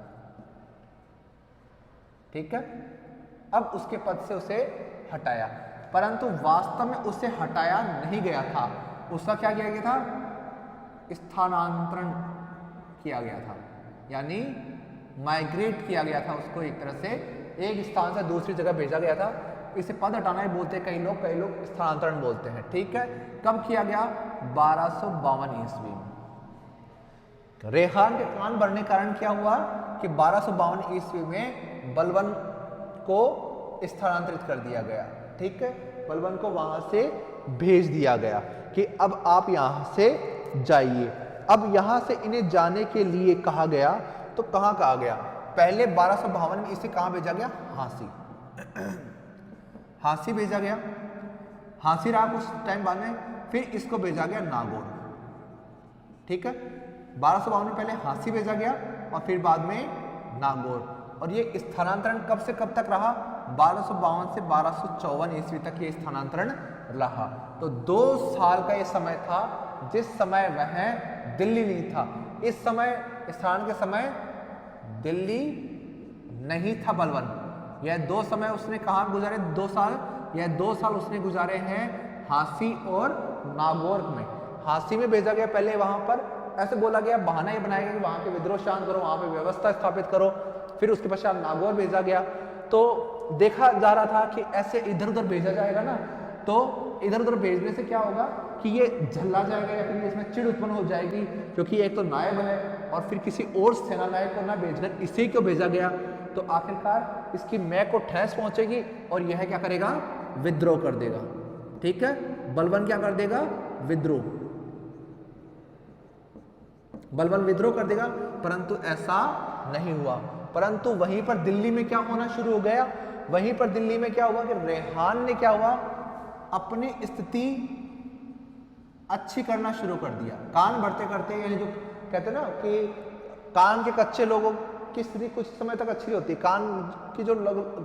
Speaker 1: ठीक है, अब उसके पद से उसे हटाया, परंतु वास्तव में उसे हटाया नहीं गया था, उसका क्या किया गया था, स्थानांतरण किया गया था, यानी माइग्रेट किया गया था उसको, एक तरह से एक स्थान से दूसरी जगह भेजा गया था। इसे पद हटाना ही बोलते हैं कई लोग स्थानांतरण बोलते हैं। ठीक है, कब किया गया, 1252 ईस्वी में। रेहान के कान भरने के कारण क्या हुआ कि 1252 ईस्वी में बलवन को स्थानांतरित कर दिया गया। ठीक है, बलवन को वहां से भेज दिया गया कि अब आप यहां से जाइए। अब यहां से इन्हें जाने के लिए कहा गया, तो कहां कहा गया, पहले 1252 में इसे कहां भेजा गया, हाँसी। हाँसी भेजा गया, हाँसी रहा कुछ टाइम बाद में, फिर इसको भेजा गया नागौर। ठीक है, 1252 में पहले हाँसी भेजा गया और फिर बाद में नागौर। और ये स्थानांतरण कब से कब तक रहा, 1252 से 1254 ईस्वी तक ये स्थानांतरण रहा। तो 2 साल का ये समय था जिस समय वह दिल्ली नहीं था। इस समय स्थान के समय दिल्ली नहीं था बलवन। यह 2 समय उसने कहाँ गुजारे, 2 साल, यह 2 साल उसने गुजारे हैं हाँसी और नागौर में। हाँसी में भेजा गया पहले, वहां पर ऐसे बोला गया, बहाना ही बनाया गया कि वहां के विद्रोह शांत करो, वहां पे व्यवस्था स्थापित करो। फिर उसके पश्चात नागौर भेजा गया। तो देखा जा रहा था कि ऐसे इधर उधर भेजा जाएगा ना, तो इधर उधर भेजने से क्या होगा, कि ये झल्ला जाएगा या फिर इसमें चिड़ उत्पन्न हो जाएगी, क्योंकि एक तो नायब है और फिर किसी और सेना नायक को ना भेजकर इसी को भेजा गया, तो आखिरकार इसकी मैं को ठेस पहुंचेगी और यह क्या करेगा, विद्रोह कर देगा। ठीक है, बलबन क्या कर देगा, विद्रोह, बलबन विद्रोह कर देगा, परंतु ऐसा नहीं हुआ। परंतु वहीं पर दिल्ली में क्या होना शुरू हो गया, वहीं पर दिल्ली में क्या हुआ कि रेहान ने क्या हुआ, अपनी स्थिति अच्छी करना शुरू कर दिया। कान बढ़ते करते, यानी जो कहते हैं ना कि कान के कच्चे लोगों की स्थिति कुछ समय तक अच्छी होती है, कान की जो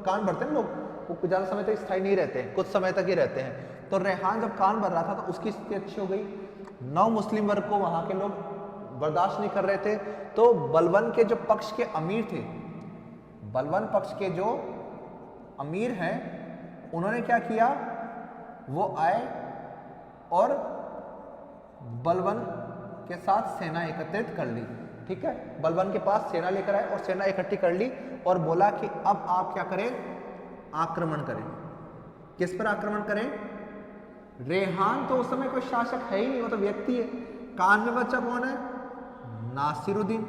Speaker 1: कान बढ़ते हैं लोग वो ज्यादा समय तक स्थायी नहीं रहते हैं, कुछ समय तक ही रहते हैं। तो रेहान जब कान बढ़ रहा था तो उसकी स्थिति अच्छी हो गई, नौ मुस्लिम वर्ग को वहां के लोग बर्दाश्त नहीं कर रहे थे, तो बलबन के जो पक्ष के अमीर थे, बलबन पक्ष के जो अमीर हैं, उन्होंने क्या किया, वो आए और बलबन के साथ सेना एकत्रित कर ली। ठीक है, बलबन के पास सेना लेकर आए और सेना इकट्ठी कर ली और बोला कि अब आप क्या करें, आक्रमण करें। किस पर आक्रमण करें, रेहान तो उस समय कोई शासक है ही नहीं, वो तो व्यक्ति है। कान में बच्चा कौन है, नासिरुद्दीन,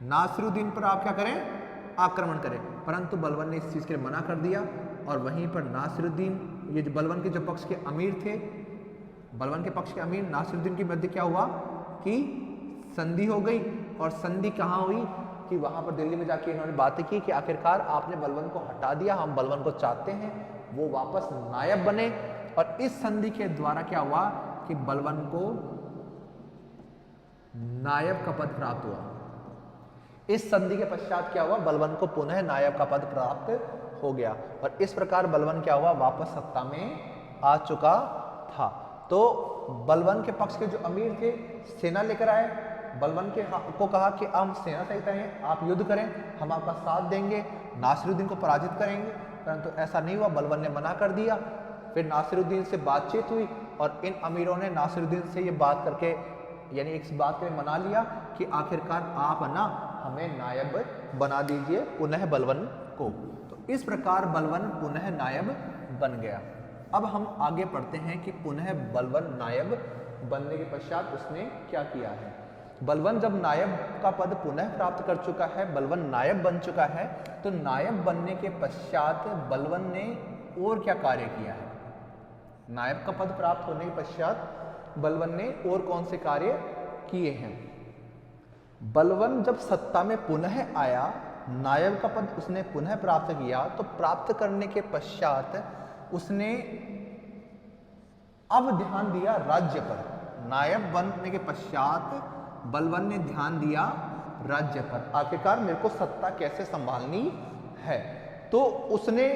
Speaker 1: नासिरुद्दीन पर आप क्या करें, आक्रमण करें। परंतु बलबन ने इस चीज के लिए मना कर दिया और वहीं पर नासिरुद्दीन, ये जो बलबन के जो पक्ष के अमीर थे, बलबन के पक्ष के अमीर नासिरुद्दीन की मध्य क्या हुआ कि संधि हो गई। और संधि कहाँ हुई कि वहां पर दिल्ली में जाके इन्होंने बातें की कि आखिरकार आपने बलबन को हटा दिया, हम बलबन को चाहते हैं, वो वापस नायब बने। और इस संधि के द्वारा क्या हुआ कि बलबन को नायब का पद प्राप्त हुआ। इस संधि के पश्चात क्या हुआ, बलबन को पुनः नायब का पद प्राप्त हो गया और इस प्रकार बलबन क्या हुआ, वापस सत्ता में आ चुका था। तो बलबन के पक्ष के जो अमीर थे सेना लेकर आए, बलबन के को कहा कि हम सेना सहित हैं, आप युद्ध करें, हम आपका साथ देंगे, नासिरुद्दीन को पराजित करेंगे। परंतु ऐसा नहीं हुआ, बलबन ने मना कर दिया। फिर नासिरुद्दीन से बातचीत हुई और इन अमीरों ने नासिरुद्दीन से ये बात करके, यानी एक बात के मना लिया कि आखिरकार आप ना हमें नायब बना दीजिए पुनः बलबन को। तो इस प्रकार बलबन पुनः नायब बन गया। अब हम आगे पढ़ते हैं कि पुनः बलबन नायब बनने के पश्चात उसने क्या किया है। बलबन जब नायब का पद पुनः प्राप्त कर चुका है, बलबन नायब बन चुका है, तो नायब बनने के पश्चात बलबन ने और क्या कार्य किया है। नायब का पद प्राप्त होने के पश्चात बलबन ने और कौन से कार्य किए हैं। बलबन जब सत्ता में पुनः आया, नायब का पद उसने पुनः प्राप्त किया, तो प्राप्त करने के पश्चात उसने अब ध्यान दिया राज्य पर। नायब बनने के पश्चात बलबन ने ध्यान दिया राज्य पर, आखिरकार मेरे को सत्ता कैसे संभालनी है। तो उसने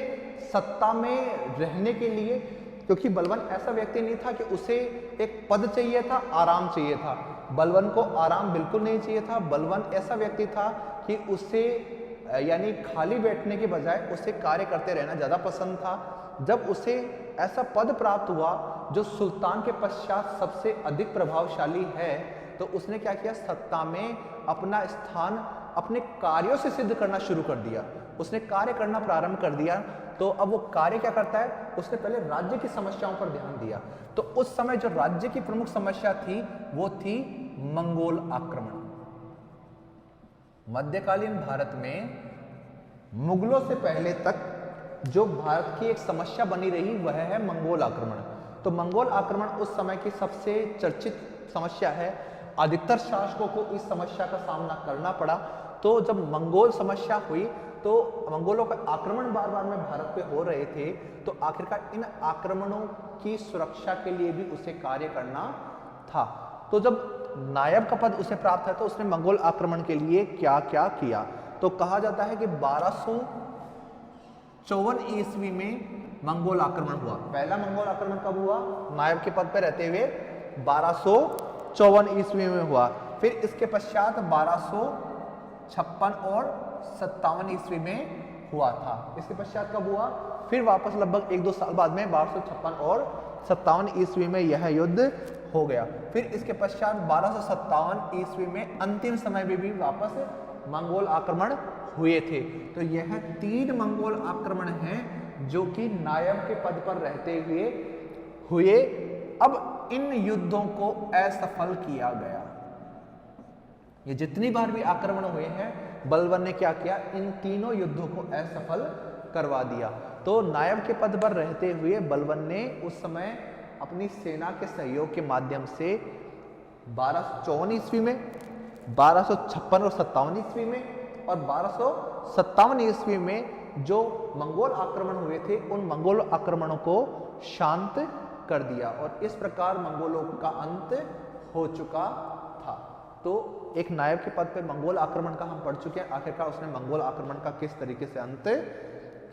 Speaker 1: सत्ता में रहने के लिए, क्योंकि बलबन ऐसा व्यक्ति नहीं था कि उसे एक पद चाहिए था, आराम चाहिए था, बलबन को आराम बिल्कुल नहीं चाहिए था। बलबन ऐसा व्यक्ति था कि उसे यानी खाली बैठने के बजाय उसे कार्य करते रहना ज़्यादा पसंद था। जब उसे ऐसा पद प्राप्त हुआ जो सुल्तान के पश्चात सबसे अधिक प्रभावशाली है, तो उसने क्या किया, सत्ता में अपना स्थान अपने कार्यों से सिद्ध करना शुरू कर दिया। उसने कार्य करना प्रारंभ कर दिया। तो अब वो कार्य क्या करता है, उसने पहले राज्य की समस्याओं पर ध्यान दिया। तो उस समय जो राज्य की प्रमुख समस्या थी वो थी मंगोल आक्रमण। मध्यकालीन भारत में मुगलों से पहले तक जो भारत की एक समस्या बनी रही वह है मंगोल आक्रमण। तो मंगोल आक्रमण उस समय की सबसे चर्चित समस्या है। अधिकतर शासकों को इस समस्या का सामना करना पड़ा। तो जब मंगोल समस्या हुई तो मंगोलों का आक्रमण बार बार में भारत पे हो रहे थे, तो आखिरकार इन आक्रमणों की सुरक्षा के लिए भी उसे कार्य करना था। तो जब नायब का पद उसे प्राप्त है तो उसने मंगोल आक्रमण के लिए क्या क्या किया। तो कहा जाता है कि 1254 ईस्वी में मंगोल आक्रमण हुआ। पहला मंगोल आक्रमण कब हुआ, नायब के पद पर रहते हुए 1254 ईस्वी में हुआ। फिर इसके पश्चात 1256 और 57 ईस्वी में हुआ था। इसके पश्चात कब हुआ, फिर वापस लगभग 1-2 साल बाद में 1256 और 57 ईस्वी में यह युद्ध हो गया। फिर इसके पश्चात 1257 ईस्वी में अंतिम समय में भी वापस मंगोल आक्रमण हुए थे। तो यह 3 मंगोल आक्रमण हैं जो कि नायब के पद पर रहते हुए हुए अब इन युद्धों को असफल किया गया। ये जितनी बार भी आक्रमण हुए हैं, बलबन ने क्या किया, इन तीनों युद्धों को असफल करवा दिया। तो नायब के पद पर रहते हुए बलबन ने उस समय अपनी सेना के सहयोग के माध्यम से 1254 ईस्वी में, 1256 और 57 ईस्वी में और 1257 ईस्वी में जो मंगोल आक्रमण हुए थे, उन मंगोल आक्रमणों को शांत कर दिया और इस प्रकार मंगोलों का अंत हो चुका था। तो एक नायब के पद पर मंगोल आक्रमण का हम पढ़ चुके हैं, आखिरकार उसने मंगोल आक्रमण का किस तरीके से अंत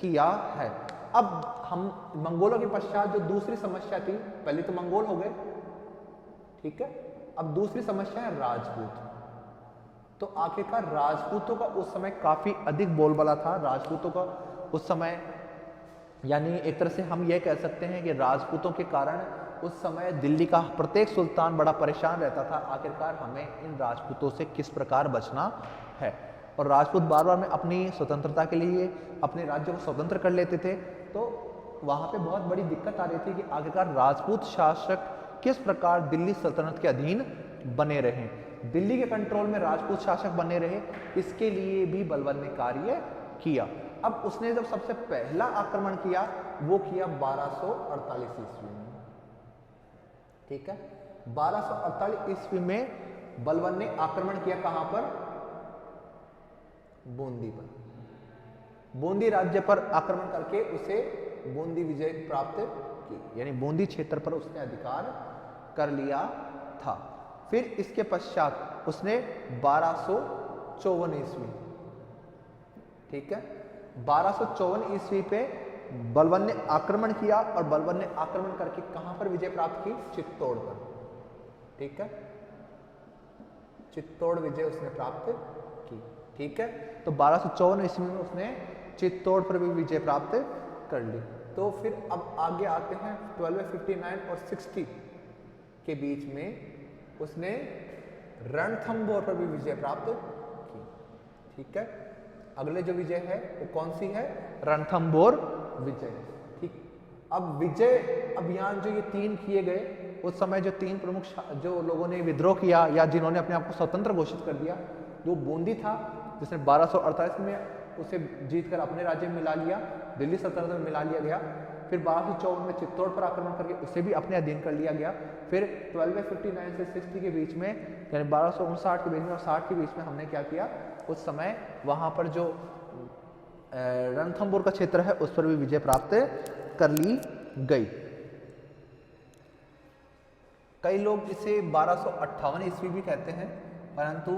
Speaker 1: किया है। अब हम मंगोलों के पश्चात जो दूसरी समस्या थी, पहले तो मंगोल हो गए, ठीक है, अब दूसरी समस्या है राजपूत। तो आखिरकार राजपूतों का उस समय काफी अधिक बोलबाला था। राजपूतों का उस समय, यानी एक तरह से हम यह कह सकते हैं कि राजपूतों के कारण उस समय दिल्ली का प्रत्येक सुल्तान बड़ा परेशान रहता था, आखिरकार हमें इन राजपूतों से किस प्रकार बचना है। और राजपूत बार बार में अपनी स्वतंत्रता के लिए अपने राज्य को स्वतंत्र कर लेते थे, तो वहाँ पे बहुत बड़ी दिक्कत आ रही थी कि आखिरकार राजपूत शासक किस प्रकार दिल्ली सल्तनत के अधीन बने रहे, दिल्ली के कंट्रोल में राजपूत शासक बने रहे, इसके लिए भी बलबन ने कार्य किया। अब उसने जब सबसे पहला आक्रमण किया वो किया 1248 ईस्वी में, ठीक है। 1248 ईस्वी में बलबन ने आक्रमण किया कहां पर, बूंदी पर। बूंदी राज्य पर आक्रमण करके उसे बूंदी विजय प्राप्त की, यानी बूंदी क्षेत्र पर उसने अधिकार कर लिया था। फिर इसके पश्चात उसने 1254 ईस्वी, ठीक है, 1254 ईस्वी पे बलबन ने आक्रमण किया और बलबन ने आक्रमण करके कहां पर विजय प्राप्त की, चित्तौड़ पर, ठीक है, चित्तौड़ विजय उसने प्राप्त की, ठीक है। तो 1254 ईस्वी में उसने चित्तौड़ पर भी विजय प्राप्त कर ली। तो फिर अब आगे आते हैं 1259 और 60 के बीच में उसने रणथंबोर पर भी विजय प्राप्त की, ठीक है। अगले जो विजय है वो कौन सी है, रणथंबोर विजय, ठीक। अब विजय अभियान जो ये 3 किए गए, उस समय जो 3 प्रमुख जो लोगों ने विद्रोह किया या जिन्होंने अपने आप को स्वतंत्र घोषित कर दिया, जो बूंदी था जिसने 1248 में उसे जीतकर अपने राज्य में मिला लिया, दिल्ली सल्तनत में मिला लिया गया। फिर 1254 में चित्तौड़ पर आक्रमण करके उसे भी अपने अधीन कर लिया गया। फिर 1259 से 60 के बीच में, यानी 1259 के बीच में और 60 के बीच में हमने क्या किया, उस समय वहां पर जो रणथंबोर का क्षेत्र है उस पर भी विजय प्राप्त कर ली गई। कई लोग इसे 1258 ईस्वी भी कहते हैं, परंतु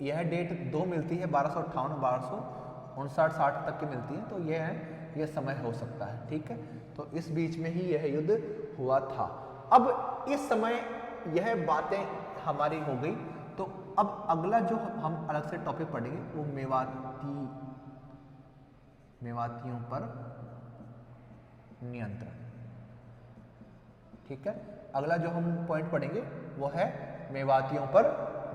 Speaker 1: यह डेट 2 मिलती है, 1258 और 1259-60 तक की मिलती है, तो यह समय हो सकता है, ठीक है। तो इस बीच में ही यह युद्ध हुआ था। अब इस समय यह बातें हमारी हो गई, तो अब अगला जो हम अलग से टॉपिक पढ़ेंगे वो मेवातियों पर नियंत्रण, ठीक है। अगला जो हम पॉइंट पढ़ेंगे वो है मेवातियों पर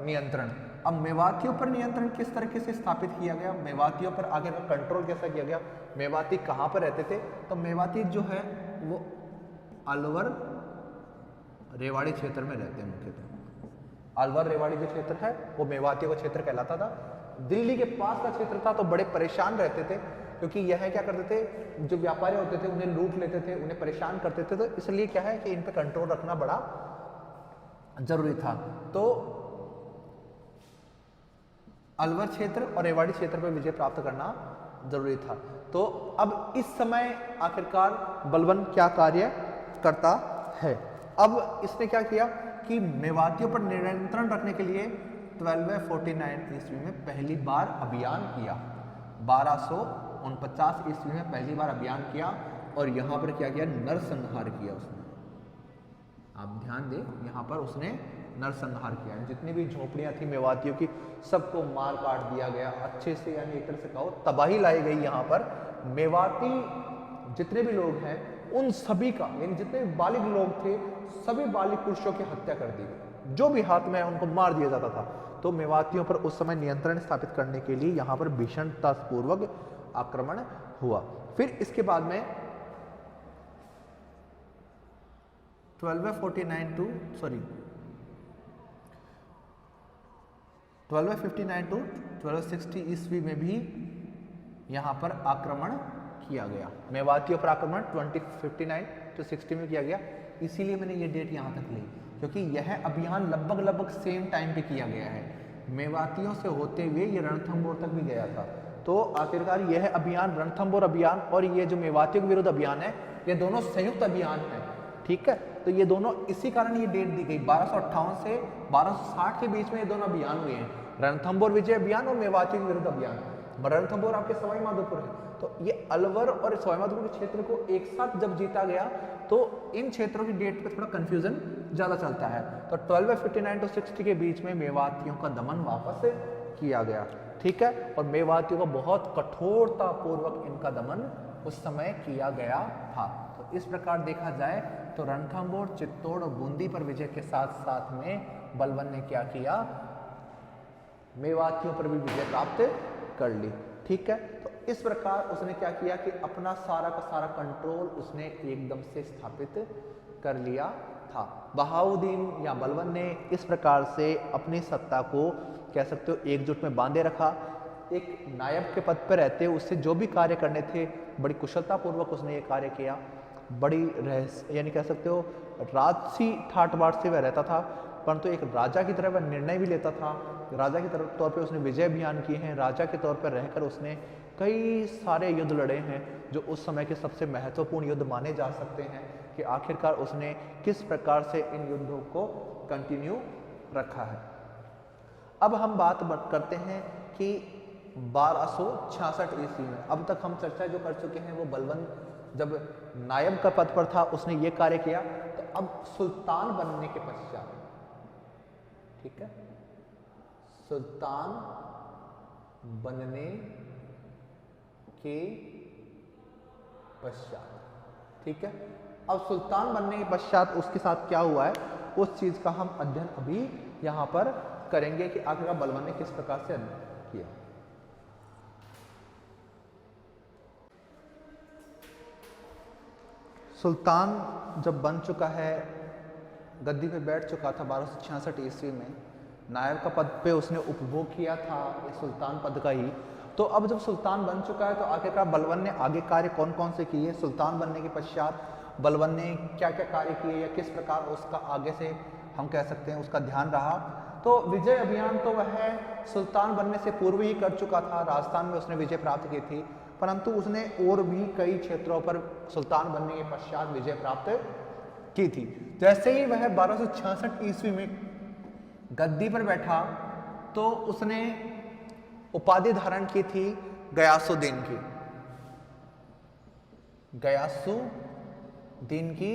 Speaker 1: नियंत्रण। अब मेवातियों पर नियंत्रण किस तरीके से स्थापित किया गया, मेवातियों पर आगे का कंट्रोल कैसा किया गया, मेवाती कहां पर रहते थे, तो मेवाती जो है वो अलवर रेवाड़ी क्षेत्र में रहते हैं मुख्यतः। अलवर रेवाड़ी जो क्षेत्र है वो मेवातियों का क्षेत्र कहलाता था। दिल्ली के पास का क्षेत्र था, तो बड़े परेशान रहते थे, क्योंकि यह क्या करते थे, जो व्यापारी होते थे उन्हें लूट लेते थे, उन्हें परेशान करते थे, तो इसलिए क्या है कि इन पर कंट्रोल रखना बड़ा जरूरी था। तो अलवर क्षेत्र और रेवाड़ी क्षेत्र पर विजय प्राप्त करना जरूरी था। तो अब इस समय आखिरकार बलबन क्या कार्य करता है, अब इसने क्या किया कि मेवातियों पर नियंत्रण रखने के लिए 1249 ईस्वी में पहली बार अभियान किया, 1249 ईस्वी में पहली बार अभियान किया और यहाँ पर क्या किया, नरसंहार किया उसने। आप ध्यान दें, यहाँ पर उसने नरसंहार किया, जितनी भी झोपड़ियां थी मेवातियों की सबको मार काट दिया गया अच्छे से, यानी एक तरह से कहो तबाही लाई गई। यहाँ पर मेवाती जितने भी लोग हैं उन सभी का, यानी जितने भी बालिग लोग थे सभी बालिग पुरुषों की हत्या कर दी गई, जो भी हाथ में है उनको मार दिया जाता था। तो मेवातियों पर उस समय नियंत्रण स्थापित करने के लिए यहाँ पर भीषणतापूर्वक आक्रमण हुआ। फिर इसके बाद में 1259 टू 1260 ईस्वी में भी यहाँ पर आक्रमण किया गया। मेवातियों पर आक्रमण 2059 टू 60 में किया गया। इसीलिए मैंने ये डेट यहाँ तक ली, क्योंकि यह अभियान लगभग सेम टाइम पे किया गया है। मेवातियों से होते हुए ये रणथंभौर तक भी गया था। तो आखिरकार यह अभियान, रणथंभौर अभियान और ये जो मेवातियों के विरुद्ध अभियान है, ये दोनों संयुक्त अभियान है। ठीक है, तो ये दोनों इसी कारण ये डेट दी गई, 1258 से 1260 के बीच में ये दोनों अभियान हुए हैं, रणथंभौर विजय अभियान और मेवातियों के विरुद्ध अभियान। रणथंभौर आपके सवाई माधोपुर है, तो ये अलवर और सवाई माधोपुर के क्षेत्र को एक साथ जब जीता गया तो इन क्षेत्रों की डेट पे थोड़ा कंफ्यूजन ज्यादा चलता है। तो 1259 टू 60 के बीच में मेवातियों का दमन वापस किया गया। ठीक है, और मेवातियों का बहुत कठोरता पूर्वक इनका दमन उस समय किया गया था। तो इस प्रकार देखा जाए तो रणथंभौर, चित्तौड़ और बूंदी पर विजय के साथ साथ में बलबन ने क्या किया, मेवातियों पर भी विजय प्राप्त कर ली। ठीक है, तो इस प्रकार उसने क्या किया कि अपना सारा का सारा कंट्रोल उसने एकदम से स्थापित कर लिया था। बहाउद्दीन या बलबन ने इस प्रकार से अपनी सत्ता को कह सकते हो एकजुट में बांधे रखा। एक नायब के पद पर रहते उससे जो भी कार्य करने थे बड़ी कुशलता पूर्वक उसने ये कार्य किया। बड़ी रहस्य यानी कह सकते हो राजसी ठाट बाट से वह रहता था, परंतु एक राजा की तरह वह निर्णय भी लेता था। राजा के तौर पे उसने विजय अभियान किए हैं, राजा के तौर पर रहकर उसने कई सारे युद्ध लड़े हैं जो उस समय के सबसे महत्वपूर्ण युद्ध माने जा सकते हैं कि आखिरकार उसने किस प्रकार से इन युद्धों को कंटिन्यू रखा है। अब हम बात करते हैं कि 1266 ईस्वी में, अब तक हम चर्चा जो कर चुके हैं वो बलबन जब नायब का पद पर था उसने ये कार्य किया। तो अब सुल्तान बनने के पश्चात, ठीक है, सुल्तान बनने के पश्चात, ठीक है, अब सुल्तान बनने के पश्चात उसके साथ क्या हुआ है उस चीज का हम अध्ययन अभी यहां पर करेंगे कि आखिरकार बलबन ने किस प्रकार से अध्ययन किया। सुल्तान जब बन चुका है, गद्दी पे बैठ चुका था 1266 ईस्वी में, नायब का पद पे उसने उपभोग किया था इस सुल्तान पद का ही। तो अब जब सुल्तान बन चुका है तो आखिरकार बलबन ने आगे कार्य कौन कौन से किए, सुल्तान बनने के पश्चात बलबन ने क्या क्या कार्य किए या किस प्रकार उसका आगे से हम कह सकते हैं उसका ध्यान रहा। तो विजय अभियान तो वह सुल्तान बनने से पूर्व ही कर चुका था, राजस्थान में उसने विजय प्राप्त की थी, परंतु उसने और भी कई क्षेत्रों पर सुल्तान बनने के पश्चात विजय प्राप्त की थी। जैसे ही वह 1266 ईस्वी में गद्दी पर बैठा तो उसने उपाधि धारण की थी गयासुद्दीन की। गयासुद्दीन की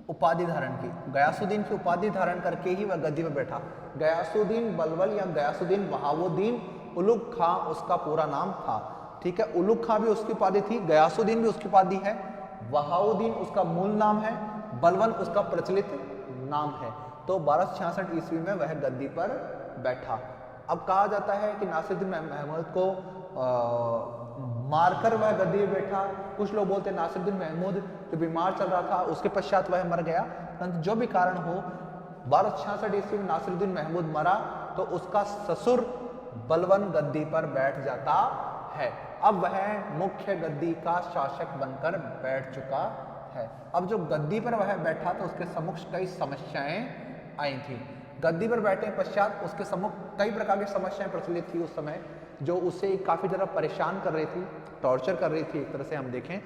Speaker 1: उपाधि धारण की, गयासुद्दीन की उपाधि धारण करके ही वह गद्दी पर बैठा। गयासुद्दीन बलबल या गयासुद्दीन बहाउद्दीन उलुग खां उसका पूरा नाम था। ठीक है, उलुग खां भी उसकी उपाधि थी, गयासुद्दीन भी उसकी उपाधि है, बहाउद्दीन उसका मूल नाम है, बलबन उसका प्रचलित नाम है। तो 1266 ईस्वी में वह गद्दी पर बैठा। अब कहा जाता है कि नासिरुद्दीन महमूद को मारकर वह गद्दी पर बैठा। कुछ लोग बोलते हैं नासिरुद्दीन महमूद जो बीमार चल रहा था उसके पश्चात वह मर गया, परंतु जो भी कारण हो 1266 ईस्वी में नासिरुद्दीन महमूद मरा तो उसका ससुर बलबन गद्दी पर बैठ जाता है। अब वह मुख्य गद्दी का शासक बनकर बैठ चुका है। अब जो गद्दी पर वह बैठा तो उसके सम्मुख कई समस्याएं आई थी। गद्दी पर बैठने पश्चात उसके सम्मुख कई प्रकार की समस्याएं प्रचलित थी उस समय, जो उसे काफी ज्यादा परेशान कर रही थी, टॉर्चर कर रही थी एक तरह से हम देखें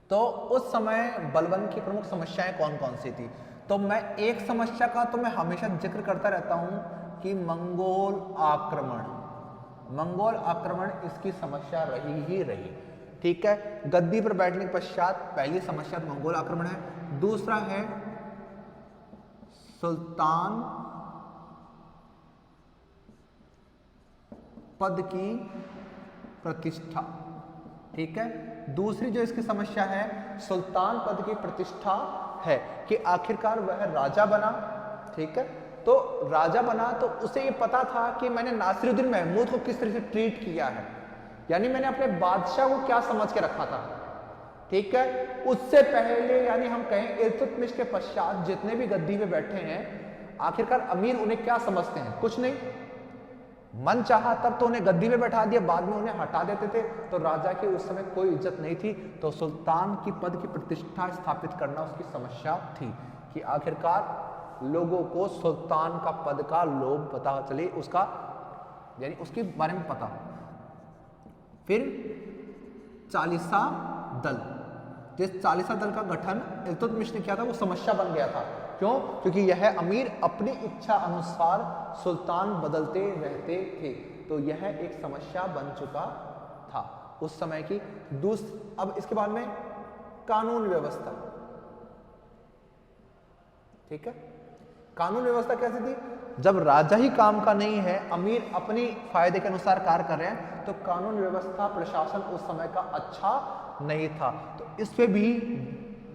Speaker 1: तो। उस समय बलबन की प्रमुख समस्याएं कौन कौन सी थी, तो मैं एक समस्या का तो मैं हमेशा जिक्र करता रहता हूं कि मंगोल आक्रमण, मंगोल आक्रमण इसकी समस्या रही ही रही। ठीक है, गद्दी पर बैठने के पश्चात पहली समस्या मंगोल आक्रमण है। दूसरा है सुल्तान पद की प्रतिष्ठा। ठीक है, दूसरी जो इसकी समस्या है सुल्तान पद की प्रतिष्ठा है कि आखिरकार वह राजा बना। ठीक है, तो राजा बना तो उसे ये पता था कि मैंने नासिरुद्दीन महमूद को किस तरह से ट्रीट किया है, यानी मैंने अपने बादशाह को क्या समझ के रखा था। ठीक है। उससे पहले यानी हम कहें इल्तुतमिश के पश्चात जितने भी गद्दी पे बैठे हैं, आखिरकार अमीर उन्हें क्या समझते हैं? कुछ नहीं, मन चाहा तब तो उन्हें गद्दी पे बैठा दिया, बाद में उन्हें हटा देते थे। तो राजा की उस समय कोई इज्जत नहीं थी, तो सुल्तान की पद की प्रतिष्ठा स्थापित करना उसकी समस्या थी कि आखिरकार लोगों को सुल्तान का पद का लोभ पता चले, उसका यानी उसके बारे में पता। फिर चालीसा दल, जिस चालीसा दल का गठन इल्तुतमिश ने किया था वो समस्या बन गया था। क्यों? क्योंकि यह अमीर अपनी इच्छा अनुसार सुल्तान बदलते रहते थे, तो यह एक समस्या बन चुका था उस समय की। अब इसके बाद में कानून व्यवस्था, ठीक है। कानून व्यवस्था कैसी थी? जब राजा ही काम का नहीं है, अमीर अपनी फायदे के अनुसार कार्य कर रहे हैं, तो कानून व्यवस्था प्रशासन उस समय का अच्छा नहीं था। तो इस पे भी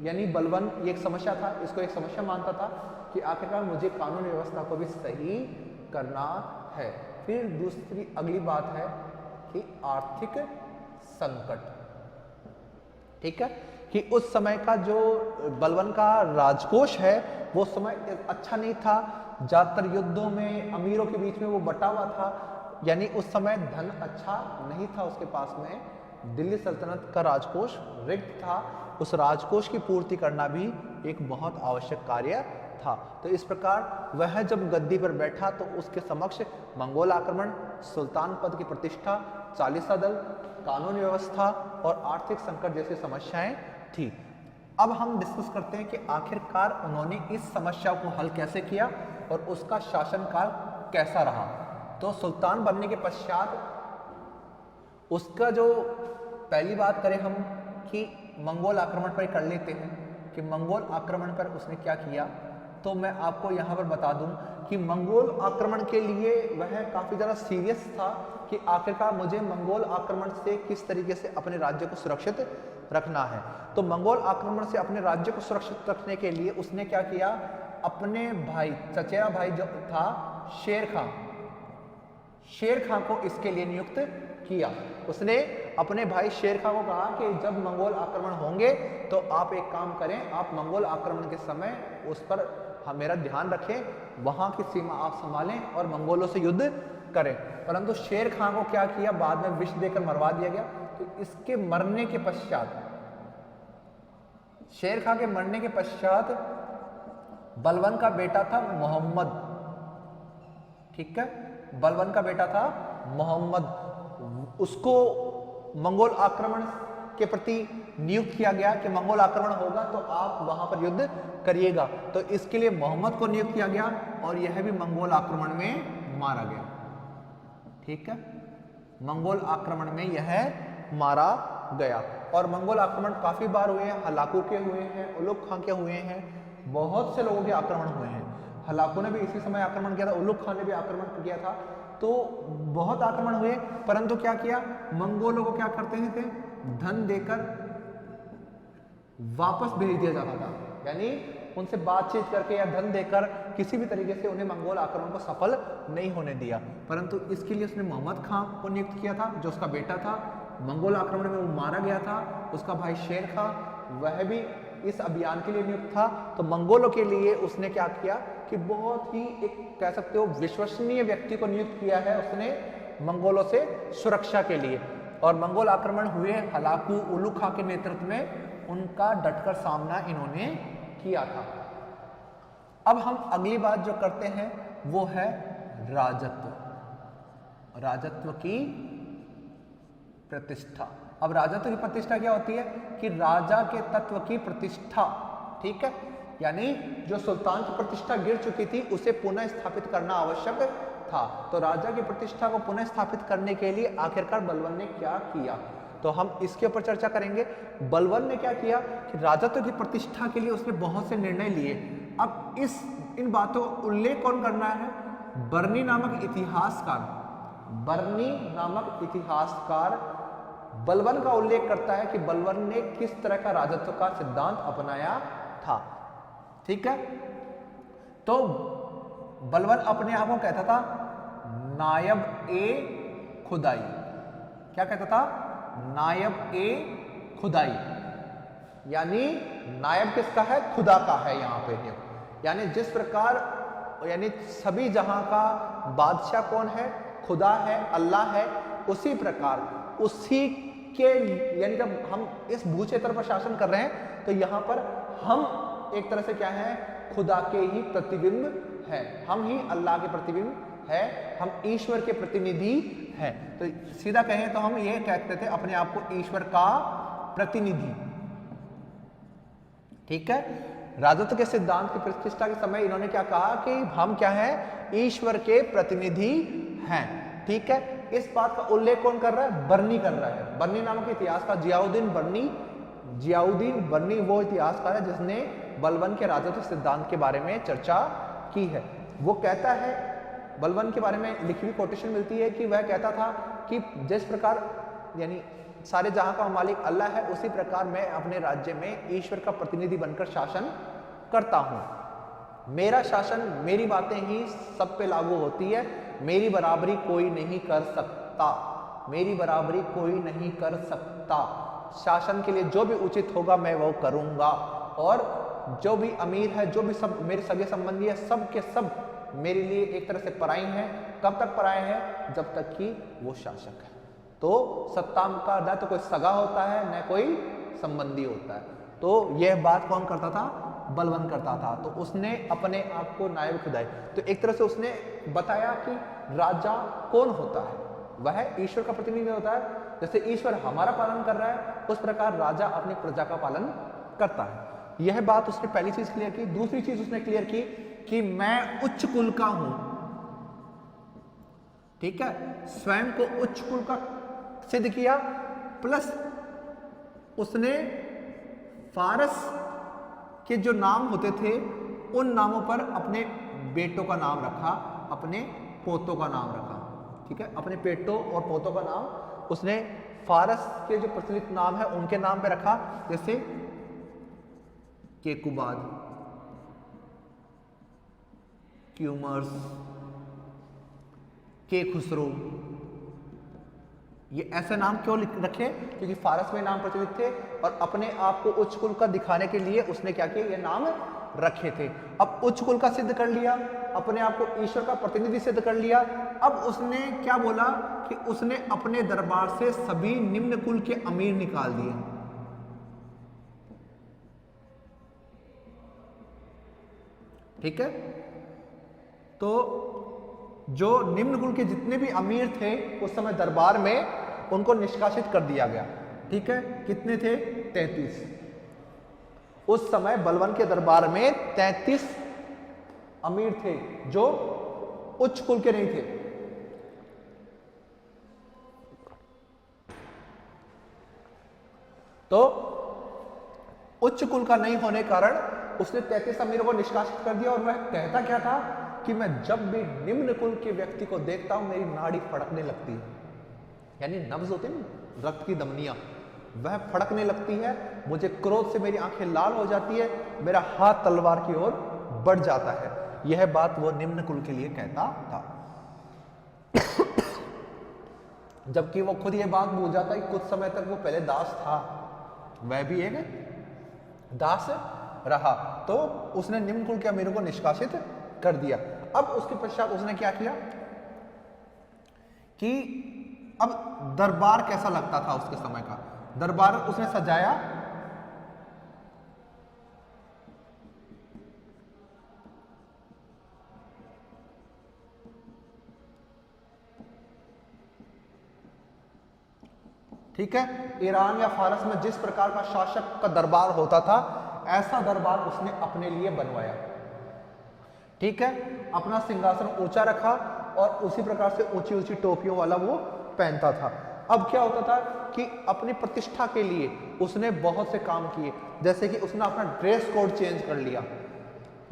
Speaker 1: यानी बलबन ये एक समस्या था, इसको एक समस्या मानता था कि आखिरकार मुझे कानून व्यवस्था को भी सही करना है। फिर दूसरी अगली बात है कि आर्थिक संकट, ठीक है, कि उस समय का जो बलबन का राजकोष है वो समय अच्छा नहीं था। ज्यादातर युद्धों में अमीरों के बीच में वो बटा हुआ था, यानी उस समय धन अच्छा नहीं था उसके पास में। दिल्ली सल्तनत का राजकोष रिक्त था, उस राजकोष की पूर्ति करना भी एक बहुत आवश्यक कार्य था। तो इस प्रकार वह जब गद्दी पर बैठा तो उसके समक्ष मंगोल आक्रमण, सुल्तान पद की प्रतिष्ठा, चालीसा दल, कानून व्यवस्था और आर्थिक संकट जैसी समस्याएं थी। अब हम डिस्कस करते हैं कि आखिरकार उन्होंने इस समस्या को हल कैसे किया और उसका शासनकाल कैसा रहा। तो सुल्तान बनने के पश्चात उसका जो पहली बात करें हम कि मंगोल आक्रमण पर कर लेते हैं कि मंगोल आक्रमण पर उसने क्या किया। तो मैं आपको यहाँ पर बता दूं कि मंगोल आक्रमण के लिए वह काफ़ी ज़्यादा सीरियस था कि आखिरकार मुझे मंगोल आक्रमण से किस तरीके से अपने राज्य को सुरक्षित रखना है। तो मंगोल आक्रमण से अपने राज्य को सुरक्षित रखने के लिए उसने क्या किया, अपने भाई चचेरा भाई जो था शेर खां को इसके लिए नियुक्त किया। उसने अपने भाई शेर खां को कहा कि जब मंगोल आक्रमण होंगे तो आप एक काम करें, आप मंगोल आक्रमण के समय उस पर मेरा ध्यान रखें, वहां की सीमा आप संभालें और मंगोलों से युद्ध करें। परंतु शेर खां को क्या किया, बाद में विष देकर मरवा दिया गया। तो इसके मरने के पश्चात, शेर खां के मरने के पश्चात बलबन का बेटा था मोहम्मद, ठीक है, बलबन का बेटा था मोहम्मद, उसको मंगोल आक्रमण के प्रति नियुक्त किया गया कि मंगोल आक्रमण होगा तो आप वहां पर युद्ध करिएगा। तो इसके लिए मोहम्मद को नियुक्त किया गया और यह भी मंगोल आक्रमण में मारा गया, ठीक है, मंगोल आक्रमण में यह मारा गया। और मंगोल आक्रमण काफी बार हुए हैं, हलाकू के हुए हैं, उलुग खां के हुए हैं, बहुत से लोगों के आक्रमण हुए हैं। हलाकू ने भी इसी समय आक्रमण किया था, उलुग खां ने भी आक्रमण किया था, तो बहुत आक्रमण हुए। परंतु क्या किया, मंगोलों को क्या करते थे, धन देकर वापस भेज दिया जाता था, यानी उनसे बातचीत करके या धन देकर किसी भी तरीके से उन्हें मंगोल आक्रमण को सफल नहीं होने दिया। परंतु इसके लिए उसने मोहम्मद खां को नियुक्त किया था, जो उसका बेटा था, मंगोल आक्रमण में वो मारा गया था। उसका भाई शेर खां वह भी इस अभियान के लिए नियुक्त था। तो मंगोलों के लिए उसने क्या किया कि बहुत ही एक कह सकते हो विश्वसनीय व्यक्ति को नियुक्त किया है उसने मंगोलों से सुरक्षा के लिए। और मंगोल आक्रमण हुए, हलाकू उलुग खां के नेतृत्व में उनका डटकर सामना इन्होंने किया था। अब हम अगली बात जो करते हैं वो है राजत्व, राजत्व की प्रतिष्ठा। अब राजत्व की प्रतिष्ठा क्या होती है कि राजा के तत्व की प्रतिष्ठा, ठीक है, यानी जो सुल्तान की प्रतिष्ठा गिर चुकी थी उसे पुनः स्थापित करना आवश्यक था। तो राजा की प्रतिष्ठा को पुनः स्थापित करने के लिए आखिरकार बलबन ने क्या किया, तो हम इसके ऊपर चर्चा करेंगे। बलबन ने क्या किया कि राजत्व की प्रतिष्ठा के लिए उसने बहुत से निर्णय लिए। अब इन बातों का उल्लेख कौन करना है, बर्नी नामक इतिहासकार, बर्नी नामक इतिहासकार बलबन का उल्लेख करता है कि बलबन ने किस तरह का राजत्व का सिद्धांत अपनाया था, ठीक है। तो बलबन अपने आप को कहता था नायब ए खुदाई, क्या कहता था, नायब ए खुदाई, यानी नायब किसका है? खुदा का है यहाँ पे। यानी जिस प्रकार यानी सभी जहां का बादशाह कौन है? खुदा है, अल्लाह है। उसी प्रकार उसी के यानी जब हम इस भू क्षेत्र पर शासन कर रहे हैं तो यहाँ पर हम एक तरह से क्या है? खुदा के ही प्रतिबिंब है, हम ही अल्लाह के प्रतिबिंब है, हम ईश्वर के प्रतिनिधि हैं। तो सीधा कहें तो हम ये कहते थे अपने आप को ईश्वर का प्रतिनिधि। ठीक है। राजत्व के सिद्धांत की प्रतिष्ठा के समय इन्होंने क्या कहा कि हम क्या हैं? ईश्वर के प्रतिनिधि हैं। ठीक है। इस बात का उल्लेख कौन कर रहा है? बर्नी कर रहा है। बर्नी नामक इतिहासकार जियाउद्दीन बर्नी वो इतिहासकार है जिसने बलबन के राजत्व सिद्धांत के बारे में चर्चा की है। वो कहता है, बलबन के बारे में लिखी हुई कोटेशन मिलती है कि वह कहता था कि जिस प्रकार यानी सारे जहां का मालिक अल्लाह है, उसी प्रकार मैं अपने राज्य में ईश्वर का प्रतिनिधि बनकर शासन करता हूं। मेरा शासन, मेरी बातें ही सब पे लागू होती है, मेरी बराबरी कोई नहीं कर सकता, मेरी बराबरी कोई नहीं कर सकता। शासन के लिए जो भी उचित होगा मैं वो करूंगा, और जो भी अमीर है, जो भी सब मेरे सगे संबंधी है, सब के सब मेरे लिए एक तरह से पराई हैं। कब तक पराए हैं? जब तक कि वो शासक है। तो सत्ता का न तो कोई सगा होता है न कोई संबंधी होता है। तो यह बात कौन करता था? बलबन करता था। तो उसने अपने आप को नायब खुदाई, तो एक तरह से उसने बताया कि राजा कौन होता है? वह ईश्वर का प्रतिनिधि होता है। जैसे ईश्वर हमारा पालन कर रहा है, उस प्रकार राजा अपनी प्रजा का पालन करता है। यह बात उसने पहली चीज क्लियर की। दूसरी चीज उसने क्लियर की कि मैं उच्च कुल का हूं। ठीक है। स्वयं को उच्च कुल का सिद्ध किया, प्लस उसने फारस के जो नाम होते थे उन नामों पर अपने बेटों का नाम रखा, अपने पोतों का नाम रखा। ठीक है। अपने बेटों और पोतों का नाम उसने फारस के जो प्रचलित नाम है उनके नाम पे रखा, जैसे केकुबाद, क्यूमर्स, के खुसरो। ये ऐसे नाम क्यों रखे? क्योंकि फारस में नाम प्रचलित थे और अपने आप को उच्च कुल का दिखाने के लिए उसने क्या किया? ये नाम रखे थे। अब उच्च कुल का सिद्ध कर लिया, अपने आप को ईश्वर का प्रतिनिधि सिद्ध कर लिया। अब उसने क्या बोला कि उसने अपने दरबार से सभी निम्न कुल के अमीर निकाल दिए। ठीक है। तो जो निम्न कुल के जितने भी अमीर थे उस समय दरबार में, उनको निष्कासित कर दिया गया। ठीक है। कितने थे? 33। उस समय बलबन के दरबार में 33 अमीर थे जो उच्च कुल के नहीं थे। तो उच्च कुल का नहीं होने कारण उसने 33 अमीरों को निष्कासित कर दिया। और वह कहता क्या था कि मैं जब भी निम्न कुल के व्यक्ति को देखता हूं मेरी नाड़ी फड़कने लगती है। यानी नब्ज होती है, रक्त की धमनियां, वह फड़कने लगती है, मुझे क्रोध से मेरी आंखें लाल हो जाती है, मेरा हाथ तलवार की ओर बढ़ जाता है। यह बात वो निम्न कुल के लिए कहता था। जबकि वो खुद यह बात भूल जाता है कि कुछ समय तक वो पहले दास था, वह भी एक दास रहा। तो उसने निम्न कुल के अमीरों को निष्कासित कर दिया। अब उसके पश्चात उसने क्या किया कि अब दरबार कैसा लगता था उसके समय का? दरबार उसने सजाया, ठीक है। ईरान या फारस में जिस प्रकार का शासक का दरबार होता था, ऐसा दरबार उसने अपने लिए बनवाया। ठीक है। अपना सिंहासन ऊंचा रखा और उसी प्रकार से ऊंची ऊंची टोपियों वाला वो पहनता था। अब क्या होता था कि अपनी प्रतिष्ठा के लिए उसने बहुत से काम किए, जैसे कि उसने अपना ड्रेस कोड चेंज कर लिया,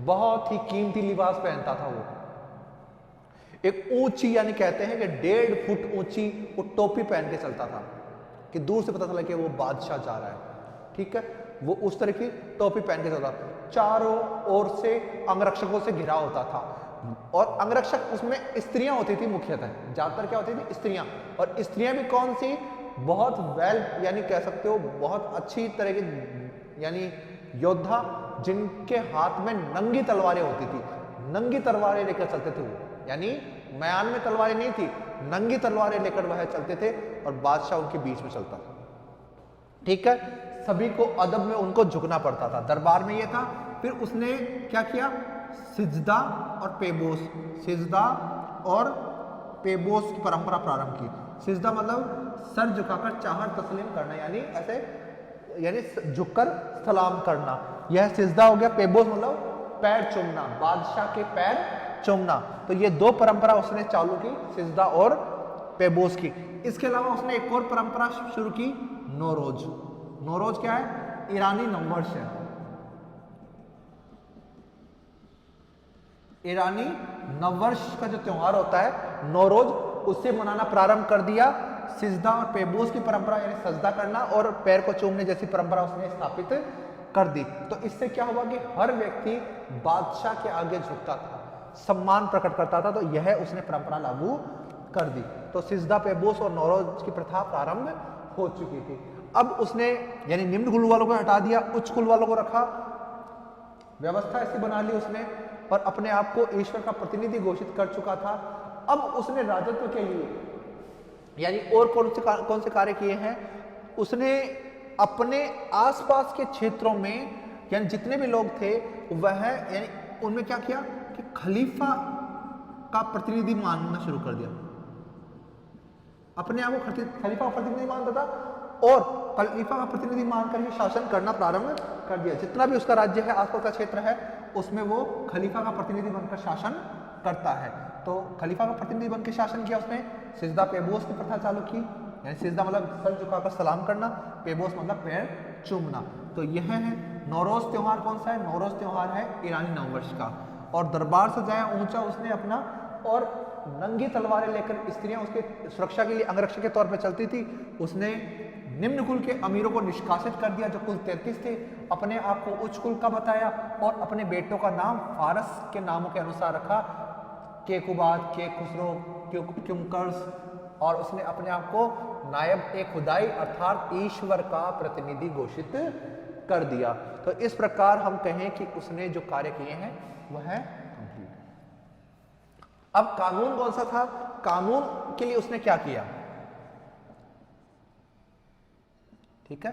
Speaker 1: बहुत ही कीमती लिबास पहनता था वो। एक ऊंची यानी कहते हैं कि 1.5 फुट ऊंची वो टोपी पहन के चलता था कि दूर से पता चला कि वो बादशाह जा रहा है। ठीक है। वो उस तरह की टोपी पहन के चलता, चारों ओर से अंगरक्षकों से घिरा होता था। और अंगरक्षक उसमें स्त्रियां होती थी, मुख्यतः ज्यादातर क्या होती थी? स्त्रियां। और स्त्रियां भी कौन सी? बहुत वेल यानी कह सकते हो बहुत अच्छी तरह की यानी योद्धा जिनके हाथ में नंगी तलवारें होती थी, नंगी तलवारें लेकर चलते थे वो, यानी मैदान में तलवारें नहीं थी, नंगी तलवारें लेकर वह चलते थे और बादशाह उनके बीच में चलता था। ठीक है, सभी को अदब में उनको झुकना पड़ता था, दरबार में ये था। फिर उसने क्या किया, सिजदा और पेबोस, सिजदा और पेबोस की परंपरा प्रारंभ की। सिजदा मतलब सर झुकाकर चाहत तस्लीम करना, यानी ऐसे यानी झुककर सलाम करना, यह सिजदा हो गया। पेबोस मतलब पैर चूमना, बादशाह के पैर चूमना। तो ये दो परंपरा उसने चालू की, सिजदा और पेबोस की। इसके अलावा उसने एक और परंपरा शुरू की, नौरोज। नौरोज क्या है, ईरानी नववर्ष है, ईरानी नववर्ष का जो त्योहार होता है नौरोज, उससे मनाना प्रारंभ कर दिया। सिजदा और पेबोस की परंपरा यानी सजदा करना और पैर को चूमने जैसी परंपरा उसने स्थापित कर दी। तो इससे क्या हुआ कि हर व्यक्ति बादशाह के आगे झुकता था, सम्मान प्रकट करता था। तो यह उसने परंपरा लागू कर दी। तो सिजदा, पेबोस और नौरोज की प्रथा प्रारंभ हो चुकी थी। अब उसने यानी निम्न कुल वालों को हटा दिया, उच्च कुल वालों को रखा, व्यवस्था ऐसी बना ली उसने, और अपने आप को ईश्वर का प्रतिनिधि घोषित कर चुका था। अब उसने राजत्व के लिए यानी और कौन से कार्य किए हैं, उसने अपने आसपास के क्षेत्रों में यानी जितने भी लोग थे वह यानी उनमें क्या किया कि खलीफा का प्रतिनिधि मानना शुरू कर दिया। अपने आप को खलीफा का प्रतिनिधि मानता था और खलीफा का प्रतिनिधि मानकर ही शासन करना प्रारंभ कर दिया। जितना भी उसका राज्य है, आसपास का क्षेत्र है, उसमें वो खलीफा का प्रतिनिधि बनकर शासन करता है। तो खलीफा का प्रतिनिधि बनकर शासन किया उसने। सिजदा पेबोस की प्रथा चालू की, यानी सिजदा मतलब सर झुकाकर सलाम करना, पेबोस मतलब पैर चूमना। तो यह है नौरोज त्योहार। कौन सा है, नौरोज त्योहार है ईरानी नववर्ष का। और दरबार सजाया ऊंचा उसने अपना, और नंगी तलवारें लेकर स्त्रियां उसके सुरक्षा के लिए अंगरक्षक के तौर पर चलती थी। उसने निम्न कुल के अमीरों को निष्कासित कर दिया, जो कुल 33 थे। अपने आप को उच्च कुल का बताया और अपने बेटों का नाम फारस के नामों के अनुसार रखा, केकुबाद, के खुसरो, क्युमकर्स, और उसने अपने आप को नायब ए खुदाई अर्थात ईश्वर का प्रतिनिधि घोषित कर दिया। तो इस प्रकार हम कहें कि उसने जो कार्य किए हैं वह कंप्लीट। अब कानून कौन सा था, कानून के लिए उसने क्या किया, ठीक है,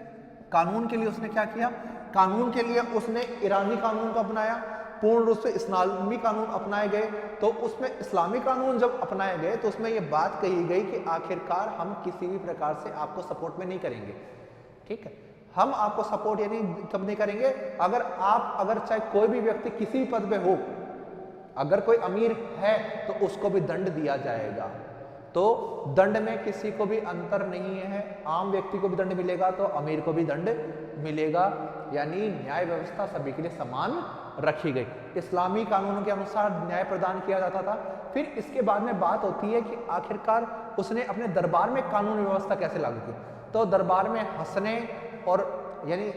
Speaker 1: कानून के लिए उसने क्या किया, कानून के लिए उसने ईरानी कानून को अपनाया, पूर्ण रूप से इस्लामी कानून अपनाए गए। तो उसमें इस्लामी कानून जब अपनाए गए तो उसमें यह बात कही गई कि आखिरकार हम किसी भी प्रकार से आपको सपोर्ट में नहीं करेंगे, ठीक है, हम आपको सपोर्ट यानी कब नहीं करेंगे, अगर चाहे कोई भी व्यक्ति किसी भी पद पे हो, अगर कोई अमीर है तो उसको भी दंड दिया जाएगा। तो दंड में किसी को भी अंतर नहीं है, आम व्यक्ति को भी दंड मिलेगा तो अमीर को भी दंड मिलेगा, यानी न्याय व्यवस्था सभी के लिए समान रखी गई। इस्लामी कानूनों के अनुसार न्याय प्रदान किया जाता था। फिर इसके बाद में बात होती है कि आखिरकार उसने अपने दरबार में कानून व्यवस्था कैसे लागू की। तो दरबार में हंसने और यानी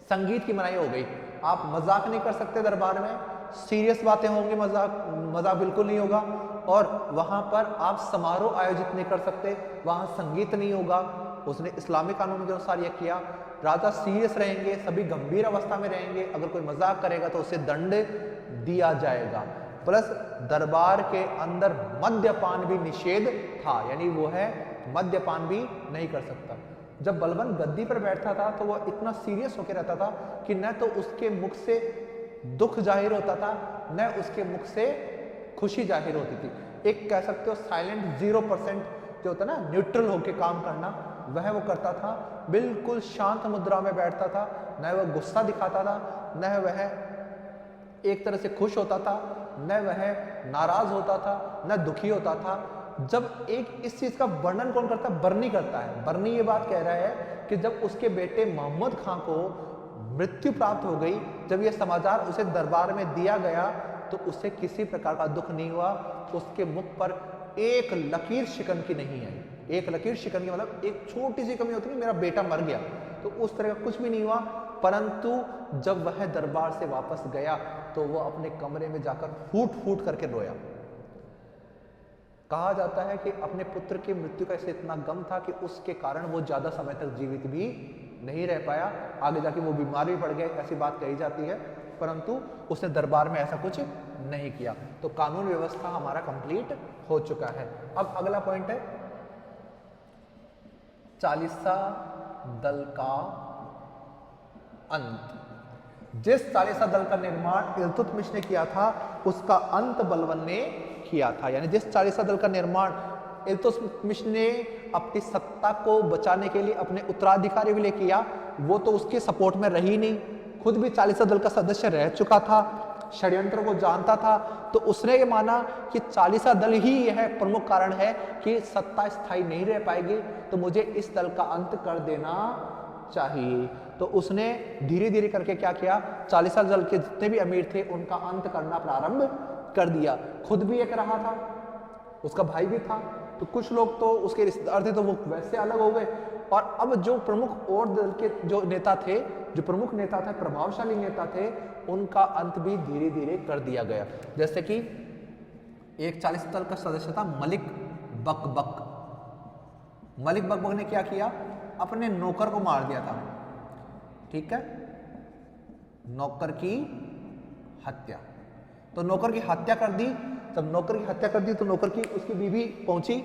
Speaker 1: संगीत की मनाही हो गई, आप मजाक नहीं कर सकते दरबार में, सीरियस बातें होंगी, मजाक बिल्कुल नहीं होगा। और वहां पर आप समारोह आयोजित नहीं कर सकते, वहां संगीत नहीं होगा। उसने इस्लामी कानून के अनुसार यह किया। राजा सीरियस रहेंगे, सभी गंभीर अवस्था में रहेंगे, अगर कोई मजाक करेगा तो उसे दंड दिया जाएगा। प्लस दरबार के अंदर मद्यपान भी निषेध था, यानी वो है मद्यपान भी नहीं कर सकता। जब बलबन गद्दी पर बैठता था तो वह इतना सीरियस होकर रहता था कि न तो उसके मुख से दुख जाहिर होता था, न उसके मुख से खुशी जाहिर होती थी। एक कह सकते हो साइलेंट 0% जो होता है ना, न्यूट्रल होके काम करना, वह वो करता था। बिल्कुल शांत मुद्रा में बैठता था, न वह गुस्सा दिखाता था, न वह एक तरह से खुश होता था, न वह नाराज होता था, न दुखी होता था। जब एक इस चीज का वर्णन कौन करता है, बर्नी करता है। बर्नी ये बात कह रहा है कि जब उसके बेटे मोहम्मद खां को मृत्यु प्राप्त हो गई, जब यह समाचार उसे दरबार में दिया गया तो उसे किसी प्रकार का दुख नहीं हुआ, उसके मुख पर एक लकीर शिकन की नहीं आई। एक लकीर शिकन की मतलब एक छोटी सी कमी होती है, मेरा बेटा मर गया, तो उस तरह का कुछ भी नहीं हुआ। परंतु जब वह दरबार से वापस गया तो वह अपने कमरे में जाकर फूट फूट करके रोया। कहा जाता है कि अपने पुत्र की मृत्यु का इसे इतना गम था कि उसके कारण वो ज्यादा समय तक जीवित भी नहीं रह पाया, आगे जाके वो बीमार भी पड़ गए, ऐसी बात कही जाती है, परंतु उसने दरबार में ऐसा कुछ नहीं किया। तो कानून व्यवस्था हमारा कंप्लीट हो चुका है। अब अगला पॉइंट है चालीसा दल का अंत। जिस चालीसा दल का निर्माण इल्तुतमिश ने किया था उसका अंत बलबन ने किया था। यानी जिस चालीसा दल का निर्माण इल्तुतमिश ने अपनी सत्ता को बचाने के लिए अपने उत्तराधिकारी के लिए किया, वो तो उसके सपोर्ट में रही नहीं, खुद भी चालीसा दल का सदस्य रह चुका था, षड्यंत्र को जानता था, तो उसने ये माना कि चालीसा दल ही यह प्रमुख कारण है कि सत्ता स्थायी नहीं रह पाएगी, तो मुझे इस दल का अंत कर देना चाहिए। तो उसने धीरे धीरे करके क्या किया, चालीसा दल के जितने भी अमीर थे उनका अंत करना प्रारंभ कर दिया। खुद भी एक रहा था, उसका भाई भी था, तो कुछ लोग तो उसके रिश्तेदार थे तो वो वैसे अलग हो गए, और अब जो प्रमुख और दल के जो नेता थे, जो प्रमुख नेता थे, प्रभावशाली नेता थे, उनका अंत भी धीरे धीरे कर दिया गया। जैसे कि एक चालीसा दल का सदस्य था मलिक बकबक। मलिक बकबक ने क्या किया, अपने नौकर को मार दिया था, ठीक है, नौकर की हत्या। तो नौकर की हत्या कर दी। जब नौकर की हत्या कर दी तो नौकर की उसकी बीवी पहुंची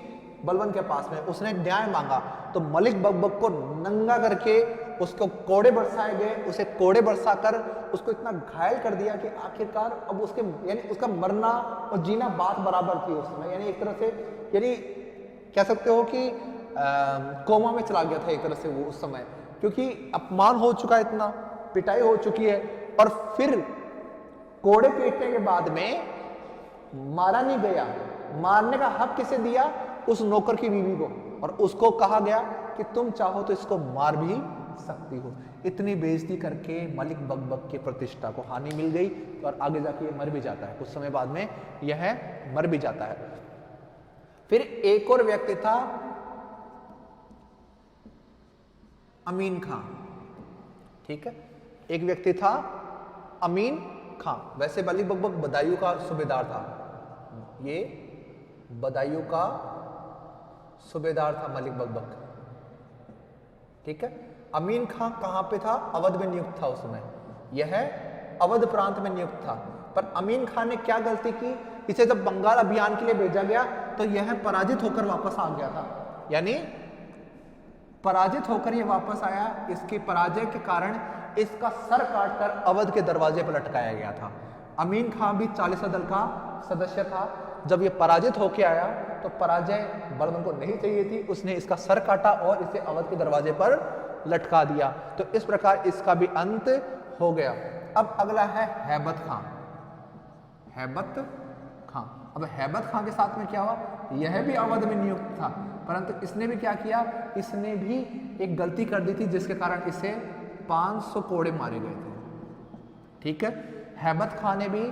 Speaker 1: बलबन के पास में, उसने न्याय मांगा, तो मलिक बकबक को नंगा करके उसको कोड़े बरसाए गए, उसे कोड़े बरसाकर उसको इतना घायल कर दिया कि आखिरकार अब उसके यानी उसका मरना और जीना बात बराबर थी उस समय। यानी एक तरह से यानी कह सकते हो कि कोमा में चला गया था एक तरह से वो उस समय, क्योंकि अपमान हो चुका, इतना पिटाई हो चुकी है, और फिर कोड़े पीटने के बाद में मारा नहीं गया। मारने का हक किसे दिया, उस नौकर की बीवी को, और उसको कहा गया कि तुम चाहो तो इसको मार भी सकती हो। इतनी बेइज्जती करके मलिक बकबक की प्रतिष्ठा को हानि मिल गई, और आगे जाके ये मर भी जाता है, कुछ समय बाद में यह मर भी जाता है। फिर एक और व्यक्ति था अमीन खां, ठीक है, एक व्यक्ति था अमीन खां। वैसे मलिक बकबक बदायूं का सूबेदार था, ये बदायूं का सूबेदार था मलिक बकबक, ठीक है। अमीन खां कहां पे था, अवध में नियुक्त था उस समय, यह अवध प्रांत में नियुक्त था। पर अमीन खां ने क्या गलती की, इसे जब बंगाल अभियान के लिए भेजा गया तो यह पराजित होकर वापस आ गया था। यानी पराजित होकर यह वापस आया, इसकी पराजय के कारण इसका सर काटकर अवध के दरवाजे पर लटकाया गया था। अमीन खां भी चालीसा दल का सदस्य था। जब ये पराजित होकर आया तो पराजय बलबन को नहीं चाहिए थी, उसने इसका सर काटा और इसे अवध के दरवाजे पर लटका दिया। तो इस प्रकार इसका भी अंत हो गया। अब अगला है हैबत खां। हैबत खां, अब हैबत खां के साथ में क्या हुआ, यह भी अवध में नियुक्त था, परंतु इसने भी क्या किया, इसने भी एक गलती कर दी थी जिसके कारण इसे 500 कोड़े मारे गए थे, ठीक है। हैबत खां ने भी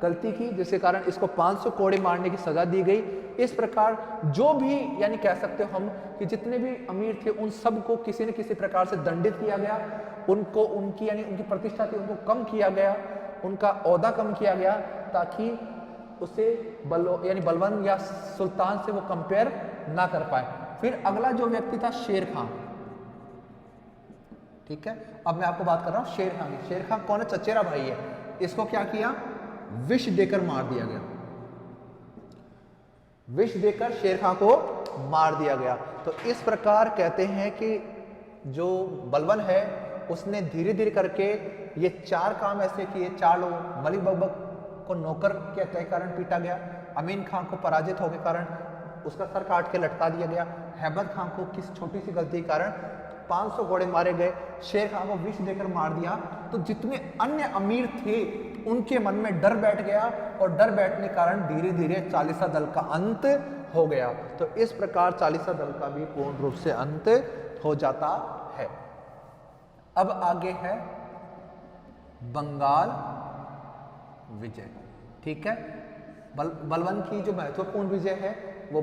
Speaker 1: गलती की जिसके कारण इसको 500 कोड़े मारने की सजा दी गई। इस प्रकार जो भी यानी कह सकते हो हम कि जितने भी अमीर थे उन सबको किसी न किसी प्रकार से दंडित किया गया, उनको उनकी यानी उनकी प्रतिष्ठा थी उनको कम किया गया, उनका ओहदा कम किया गया, ताकि उसे यानी बलबन या सुल्तान से वो कंपेयर ना कर पाए। फिर अगला जो व्यक्ति था शेर खां, ठीक है। अब मैं आपको बात कर रहा हूं शेर खां की। शेर खां कौन है, चचेरा भाई है। इसको क्या किया, विष देकर मार दिया गया, विष देकर शेर खां को मार दिया गया। तो इस प्रकार कहते हैं कि जो बलबन है उसने धीरे धीरे करके ये 4 काम ऐसे किए। 4 लोग, मलिक बकबक को नौकर के हत्या के कारण पीटा गया, अमीन खां को पराजित होने के कारण उसका सर काट के लटका दिया गया, हैबत खां को किस छोटी सी गलती के कारण 500 घोड़े मारे गए, शेर खां को विष देकर मार दिया। तो जितने अन्य अमीर थे उनके मन में डर बैठ गया, और डर बैठने के कारण धीरे धीरे चालीसा दल का अंत हो गया। तो इस प्रकार चालीसा दल का भी पूर्ण रूप से अंत हो जाता है। अब आगे है बंगाल विजय, ठीक है। बलबन की जो महत्वपूर्ण विजय है वो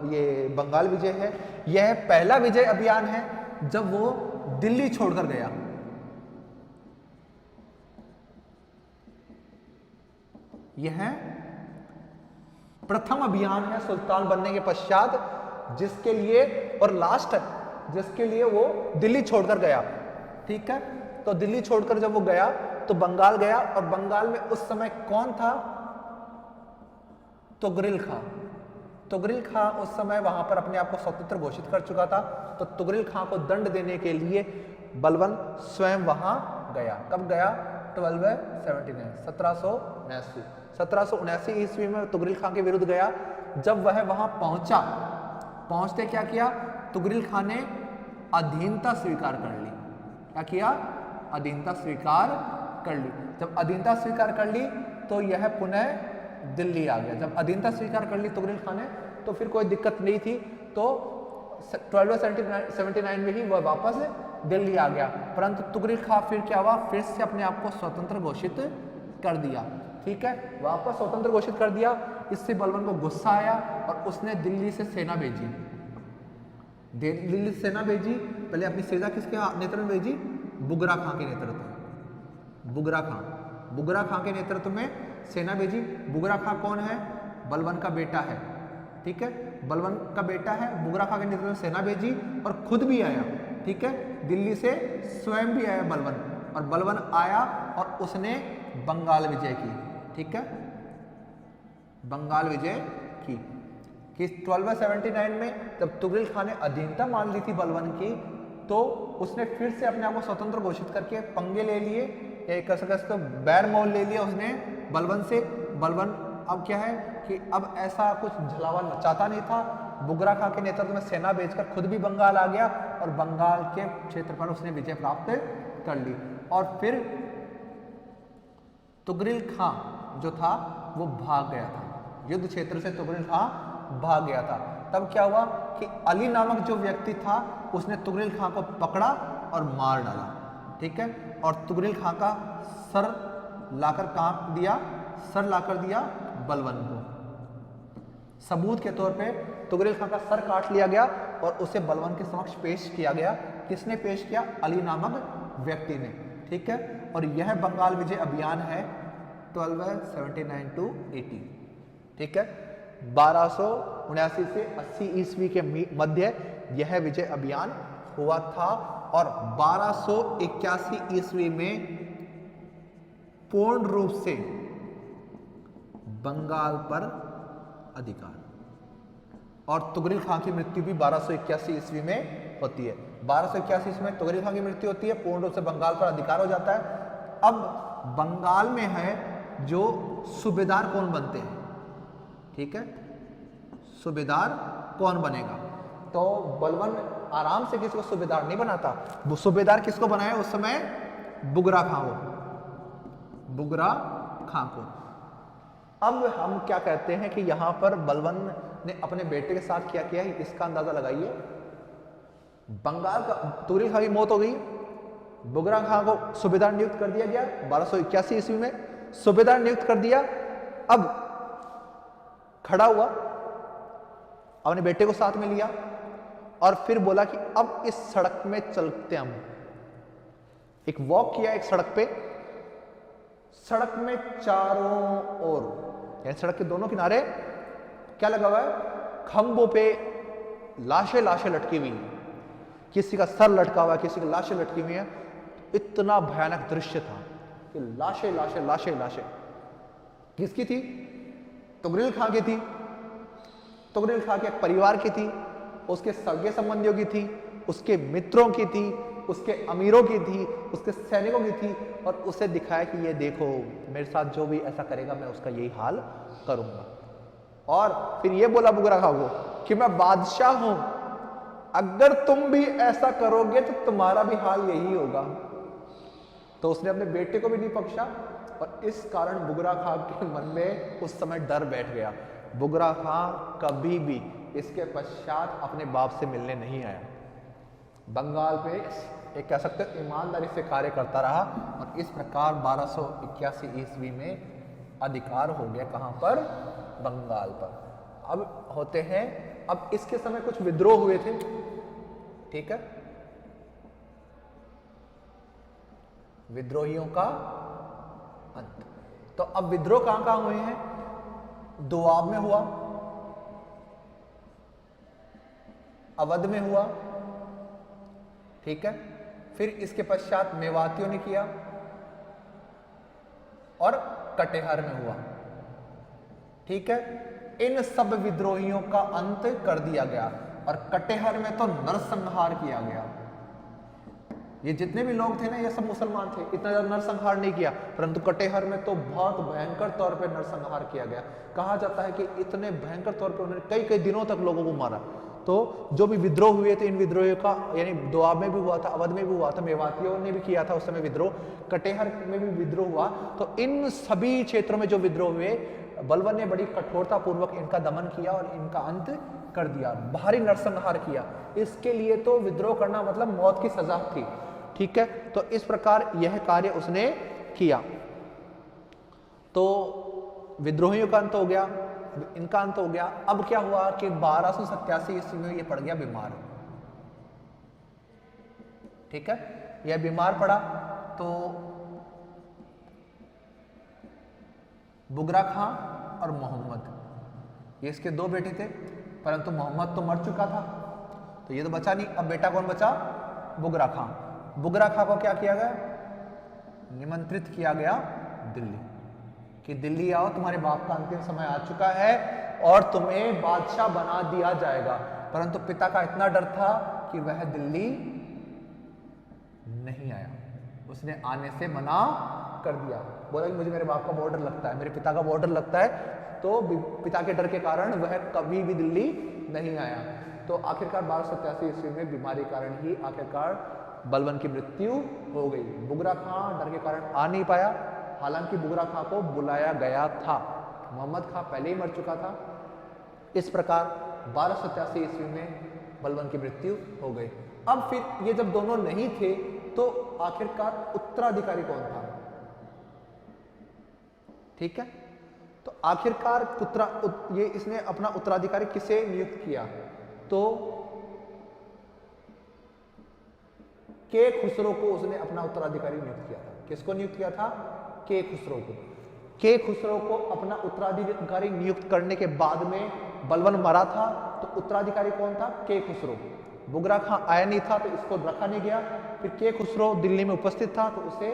Speaker 1: ये बंगाल विजय है। यह पहला विजय अभियान है जब वो दिल्ली छोड़कर गया। यह प्रथम अभियान है सुल्तान बनने के पश्चात जिसके लिए, और लास्ट जिसके लिए वो दिल्ली छोड़कर गया। ठीक है। तो दिल्ली छोड़कर जब वो गया तो बंगाल गया, और बंगाल में उस समय कौन था? तुगरिल खां। तुगरिल खां उस समय वहां पर अपने आप को स्वतंत्र घोषित कर चुका था। तो तुगरिल खां को दंड देने के लिए बलबन स्वयं वहां गया। कब गया? 1279 1779 1779 ईस्वी में तुगरिल खां के विरुद्ध गया। जब वह वहां पहुंचा, पहुंचते क्या किया? तुगरिल खां ने अधीनता स्वीकार कर ली। क्या किया? अधीनता स्वीकार कर ली। जब अधीनता स्वीकार कर ली तो यह पुनः दिल्ली आ गया। जब अधीनता स्वीकार कर ली तुगरिल खां ने तो फिर कोई दिक्कत नहीं थी, तो 1279 में ही वह वापस दिल्ली आ गया। परंतु तुगरिल खां फिर क्या हुआ? फिर से अपने आप को स्वतंत्र घोषित कर दिया। ठीक है, वापस स्वतंत्र घोषित कर दिया। इससे बलबन को गुस्सा आया और उसने दिल्ली से सेना भेजी। दिल्ली से सेना भेजी। पहले अपनी सेना किसके नेतृत्व में भेजी? बुगरा खां के नेतृत्व में। बुगरा खां के नेतृत्व में सेना भेजी। बुगरा खां कौन है? बलबन का बेटा है। ठीक है, बलबन का बेटा है। बुगरा खां के नेतृत्व में सेना भेजी और खुद भी आया। ठीक है, दिल्ली से स्वयं भी आया बलबन, और बलबन आया और उसने बंगाल विजय की। ठीक है, बंगाल विजय की। कि 1279 में जब तुगरिल खां ने अधीनता मान ली थी बलबन की, तो उसने फिर से अपने आप को स्वतंत्र घोषित करके पंगे ले लिए, या कह सकते तो बैर मोल ले लिया उसने बलबन से। बलबन अब क्या है कि अब ऐसा कुछ झलावा चाहता नहीं था। बुगरा खां के नेतृत्व में सेना भेजकर खुद भी बंगाल आ गया और बंगाल के क्षेत्र पर उसने विजय प्राप्त कर ली। और फिर तुगरिल खां जो था वो भाग गया था। युद्ध क्षेत्र से तुगरिल खां भाग गया था। तब क्या हुआ कि अली नामक जो व्यक्ति था उसने तुगरिल खां को पकड़ा और मार डाला। ठीक है, और तुगरिल खां का सर लाकर कहां दिया? सर लाकर दिया बलबन को। सबूत के तौर पे तुगरिल खां का सर काट लिया गया और उसे बलबन के समक्ष पेश किया गया। किसने पेश किया? अली नामक व्यक्ति ने। ठीक है, और यह बंगाल विजय अभियान है 1279 to 80। ठीक है, 1279 से 80 ईस्वी के मध्य यह विजय अभियान हुआ था, और 1281 ईस्वी में पूर्ण रूप से बंगाल पर अधिकार। और तुगरिल खां की मृत्यु भी 1281 ईस्वी में होती है। 1281 ईस्वी में तुगरिल खां की मृत्यु होती है, पूर्ण रूप से बंगाल पर अधिकार हो जाता है। अब बंगाल में है जो सूबेदार कौन बनते हैं। ठीक है, सूबेदार कौन बनेगा? तो बलबन आराम से किसी को सूबेदार नहीं बनाता। वो सूबेदार किसको बनाया उस समय? बुगरा खां को। बुगरा खां को। अब हम क्या कहते हैं कि यहां पर बलबन ने अपने बेटे के साथ क्या किया, इसका अंदाजा लगाइए। बंगाल का तुगरिल खां की मौत हो गई, बुगरा खां को सूबेदार नियुक्त कर दिया गया 1281 ईस्वी में। सूबेदार नियुक्त कर दिया। अब खड़ा हुआ, अपने बेटे को साथ में लिया और फिर बोला कि अब इस सड़क में चलते हम। एक वॉक किया एक सड़क पे। सड़क में चारों ओर, यानी सड़क के दोनों किनारे क्या लगा हुआ है? खंभों पे लाशें लाशें लटकी हुई हैं। किसी का सर लटका हुआ है, किसी की लाशें लटकी हुई हैं। इतना भयानक दृश्य था कि लाशें लाशें लाशें लाशें। किसकी थी? तुगरिल खां की थी। तुगरिल खां के परिवार की थी, उसके सगे संबंधियों की थी, उसके मित्रों की थी, उसके अमीरों की थी, उसके सैनिकों की थी। और उसे दिखाया कि ये देखो, मेरे साथ जो भी ऐसा करेगा मैं उसका यही हाल करूंगा। और फिर ये बोला बुगरा खां को कि मैं बादशाह हूं, अगर तुम भी ऐसा करोगे तो तुम्हारा भी हाल यही होगा। तो उसने अपने बेटे को भी नहीं बख्शा, और इस कारण बुगरा खां के मन में उस समय डर बैठ गया। बुगरा खां कभी भी इसके पश्चात अपने बाप से मिलने नहीं आया। बंगाल पे एक कह सकते हो ईमानदारी से कार्य करता रहा, और इस प्रकार 1281 ईस्वी में अधिकार हो गया। कहां पर? बंगाल पर। अब होते हैं, अब इसके समय कुछ विद्रोह हुए थे। ठीक है, विद्रोहियों का अंत। तो अब विद्रोह कहां कहां हुए हैं? दोआब में हुआ, अवध में हुआ। ठीक है, फिर इसके पश्चात मेवातियों ने किया और कटेहर में हुआ। ठीक है, इन सब विद्रोहियों का अंत कर दिया गया और कटेहर में तो नरसंहार किया गया। ये जितने भी लोग थे ना, ये सब मुसलमान थे, इतना ज्यादा नरसंहार नहीं किया, परंतु कटेहर में तो बहुत भयंकर तौर पे नरसंहार किया गया। कहा जाता है कि इतने भयंकर तौर पे उन्होंने कई कई दिनों तक लोगों को मारा। तो जो भी विद्रोह हुए थे, इन विद्रोहियों का यानी दोआब में भी हुआ था, अवध में भी हुआ था, मेवातियों ने भी किया था उस समय विद्रोह, कटेहर में भी विद्रोह हुआ। तो इन सभी क्षेत्रों में जो विद्रोह हुए, बलवन ने बड़ी कठोरता पूर्वक इनका दमन किया और इनका अंत कर दिया, भारी नरसंहार किया। इसके लिए तो विद्रोह करना मतलब मौत की सजा थी। ठीक है, तो इस प्रकार यह कार्य उसने किया। तो विद्रोहियों का अंत हो गया, इनका अंत हो गया। अब क्या हुआ कि 1287 ईस्वी में ये पड़ गया बीमार। ठीक है, यह बीमार पड़ा तो बुगरा खां और मोहम्मद, ये इसके दो बेटे थे, परंतु मोहम्मद तो मर चुका था, तो ये तो बचा नहीं। अब बेटा कौन बचा? बुगरा खां। बुगरा खां को क्या किया गया? निमंत्रित किया गया दिल्ली, कि दिल्ली आओ, तुम्हारे बाप का अंतिम समय आ चुका है और तुम्हें बादशाह बना दिया जाएगा। परंतु पिता का इतना डर था कि वह दिल्ली नहीं आया, उसने आने से मना कर दिया। बोला कि मुझे मेरे बाप का बहुत डर लगता है, मेरे पिता का बहुत डर लगता है, तो पिता के डर के कारण वह कभी भी दिल्ली नहीं आया। तो आखिरकार 1287 ईस्वी में बीमारी के कारण ही आखिरकार बलवन की मृत्यु हो गई। बुगरा खां डर के कारण आ नहीं पाया, हालांकि बुगरा खां को बुलाया गया था, मोहम्मद खां पहले ही मर चुका था। इस प्रकार 1287 ईस्वी में बलवन की मृत्यु हो गई। अब फिर ये जब दोनों नहीं थे तो आखिरकार उत्तराधिकारी कौन था? ठीक है, तो आखिरकार ये इसने अपना उत्तराधिकारी किसे नियुक्त किया? तो के खुसरो को उसने अपना उत्तराधिकारी नियुक्त किया था। किसको नियुक्त किया था? के खुसरो को। के खुसरो को अपना उत्तराधिकारी नियुक्त करने के बाद में बलवन मरा था, तो उत्तराधिकारी कौन था? के खुसरो। बुगरा खां आया नहीं था तो इसको रखा नहीं गया, फिर के खुसरो दिल्ली में उपस्थित था तो उसे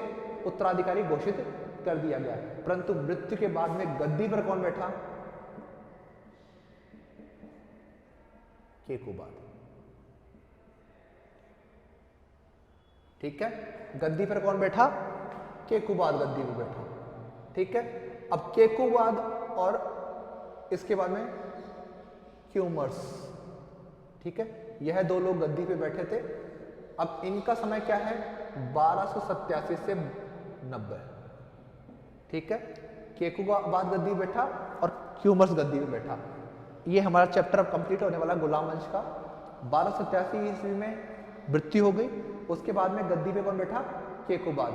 Speaker 1: उत्तराधिकारी घोषित कर दिया गया। परंतु मृत्यु के बाद में गद्दी पर कौन बैठा? केकुबाद। ठीक है, गद्दी पर कौन बैठा? केकुबाद गद्दी पर बैठा। ठीक है, अब केकुबाद और इसके बाद में क्यूमर्स, ठीक है, यह दो लोग गद्दी पे बैठे थे। अब इनका समय क्या है? 1287 से 90। ठीक है, केकुबाद गद्दी पे बैठा और क्यूमर्स गद्दी पे बैठा। ये हमारा चैप्टर अब कंप्लीट होने वाला गुलाम वंश का। 1287 ईस्वी में मृत्यु हो गई, उसके बाद में गद्दी पे कौन बैठा? केकुबाद।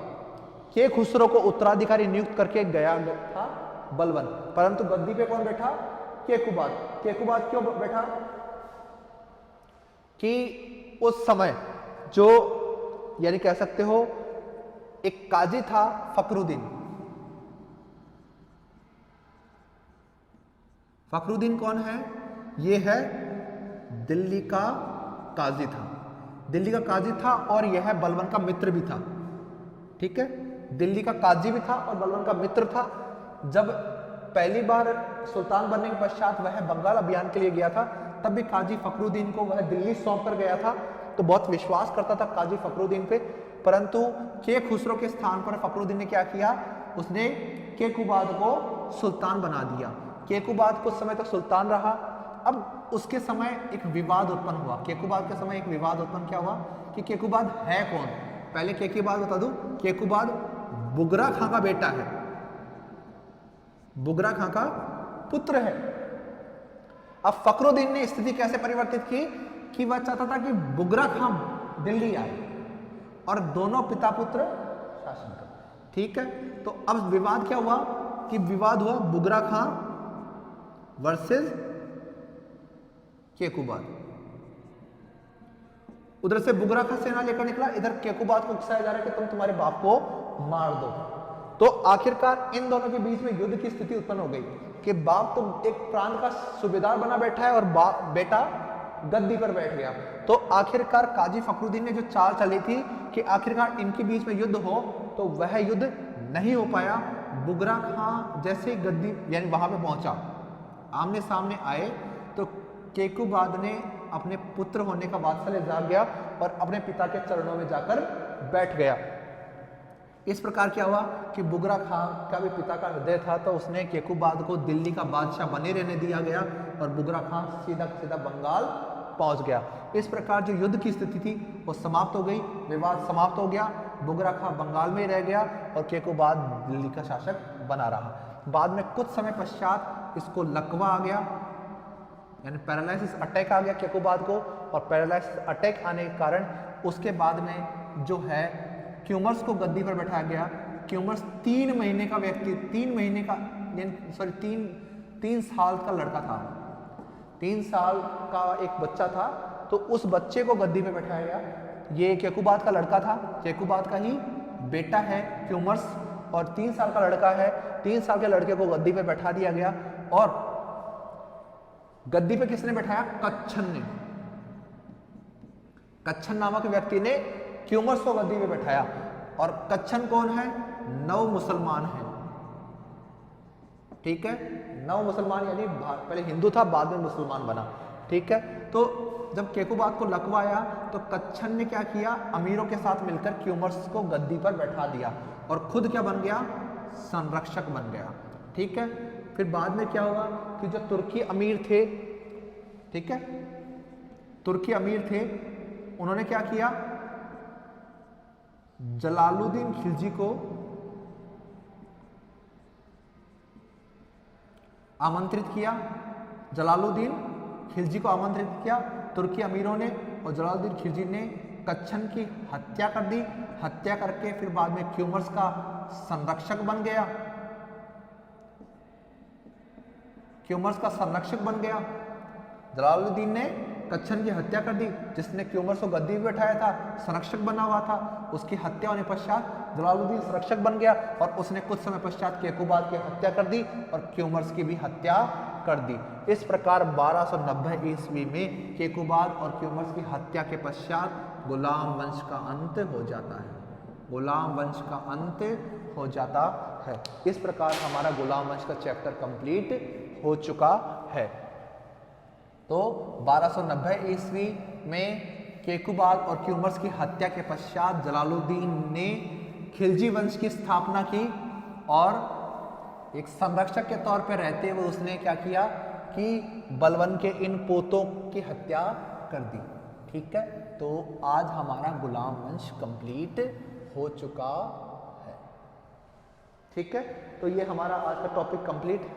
Speaker 1: के खुसरो को उत्तराधिकारी नियुक्त करके गया था बलवन, परंतु गद्दी पे कौन बैठा? केकुबाद। केकुबाद क्यों बैठा? कि उस समय जो यानी कह सकते हो एक काजी था फखरुद्दीन। फखरुद्दीन कौन है? ये है दिल्ली का काजी था, दिल्ली का काजी था और यह बलवन का मित्र भी था। ठीक है, दिल्ली का काजी भी था और बलवन का मित्र था। जब पहली बार सुल्तान बनने के पश्चात वह बंगाल अभियान के लिए गया था, तब भी काजी फखरुद्दीन को वह दिल्ली सौंप कर गया था, तो बहुत विश्वास करता था काजी फखरुद्दीन पे। परंतु के खुसरो के स्थान पर फखरुद्दीन ने क्या किया? उसने केकुबाद को सुल्तान बना दिया। केकुबाद कुछ समय तक सुल्तान रहा। अब उसके समय एक विवाद उत्पन्न हुआ। केकुबाद के समय एक विवाद उत्पन्न क्या हुआ कि केकुबाद है कौन? पहले केकुबाद बता दूं, केकुबाद बुगरा खां का बेटा है, बुगरा खां का पुत्र है। अब फखरुद्दीन ने स्थिति कैसे परिवर्तित की कि वह चाहता था कि बुगरा खां दिल्ली आए और दोनों पिता पुत्र शासन करें। ठीक है, तो अब विवाद क्या हुआ कि विवाद हुआ बुगरा खां वर्सेस केकुबाद। उधर से बुगरा खां सेना लेकर निकला, इधर केकुबाद को उकसाया जा रहा है कि तुम तुम्हारे बाप को मार दो। तो आखिरकार इन दोनों के बीच में युद्ध की स्थिति उत्पन्न हो गई कि बाप तो एक प्रांत का सूबेदार बना बैठा है और बेटा गद्दी पर बैठ गया। तो आखिरकार काजी फखरुद्दीन ने जो चाल चली थी कि आखिरकार इनके बीच में युद्ध हो, तो वह युद्ध नहीं हो पाया। बुगरा खां जैसे गद्दी यानी वहां पे पहुंचा, आमने सामने आए, तो केकुबाद ने अपने पुत्र होने का वात्सल्य जाग गया और अपने पिता के चरणों में जाकर बैठ गया। इस प्रकार क्या हुआ कि बुगरा खां का भी पिता का हृदय था, तो उसने केकुबाद को दिल्ली का बादशाह बने रहने दिया गया और बुगरा खां सीधा सीधा बंगाल पहुंच गया। इस प्रकार जो युद्ध की स्थिति थी वो समाप्त हो गई, विवाद समाप्त हो गया, बुगरा खां बंगाल में रह गया और केकुबाद दिल्ली का शासक बना रहा। बाद में कुछ समय पश्चात इसको लकवा आ गया, यानी पैरालिसिस अटैक आ गया केकुबाद को, और पैरालिसिस अटैक आने के कारण उसके बाद में जो है क्यूमर्स को गद्दी पर बैठाया गया। क्यूमर्स 3 महीने का व्यक्ति, 3 महीने का सॉरी 3 साल का लड़का था, 3 साल का एक बच्चा था, तो उस बच्चे को गद्दी पे बैठाया गया। ये केकुबाद का लड़का था, केकुबाद का ही बेटा है क्यूमर्स, और 3 साल का लड़का है। 3 साल के लड़के को गद्दी पे बैठा दिया गया, और गद्दी पे किसने बैठाया? कच्छन ने। कच्छन नामक व्यक्ति ने क्यूमर्स को गद्दी पे बैठाया। और कच्छन कौन है? नव मुसलमान है, ठीक है, नव मुसलमान यानी पहले हिंदू था, बाद में मुसलमान बना, ठीक है। तो जब केकुबाद को लकवाया तो कच्छन ने क्या किया? अमीरों के साथ मिलकर क्यूमर्स को गद्दी पर बैठा दिया और खुद क्या बन गया? संरक्षक बन गया, ठीक है। फिर बाद में क्या हुआ कि जो तुर्की अमीर थे, ठीक है, तुर्की अमीर थे, उन्होंने क्या किया? जलालुद्दीन खिलजी को आमंत्रित किया, जलालुद्दीन खिलजी को आमंत्रित किया तुर्की अमीरों ने, और जलालुद्दीन खिलजी ने कच्छन की हत्या कर दी। हत्या करके फिर बाद में क्यूमर्स का संरक्षक बन गया, क्यूमर्स का संरक्षक बन गया। जलालुद्दीन ने कच्छन की हत्या कर दी, जिसने क्यूमर्स को गद्दी पे बैठाया था, संरक्षक बना हुआ था। उसकी हत्या होने पश्चात जलालुद्दीन संरक्षक बन गया और उसने कुछ समय पश्चात केकुबाद की हत्या कर दी और क्यूमर्स की भी हत्या कर दी। इस प्रकार 1290 ईस्वी में केकुबाद और क्यूमर्स की हत्या के पश्चात गुलाम वंश का अंत हो जाता है, गुलाम वंश का अंत हो जाता है। इस प्रकार हमारा गुलाम वंश का चैप्टर कंप्लीट हो चुका है। तो 1290 ईस्वी में केकुबाद और क्यूमर्स की हत्या के पश्चात जलालुद्दीन ने खिलजी वंश की स्थापना की और एक संरक्षक के तौर पर रहते हुए उसने क्या किया कि बलबन के इन पोतों की हत्या कर दी, ठीक है। तो आज हमारा गुलाम वंश कंप्लीट हो चुका है, ठीक है। तो ये हमारा आज का टॉपिक कंप्लीट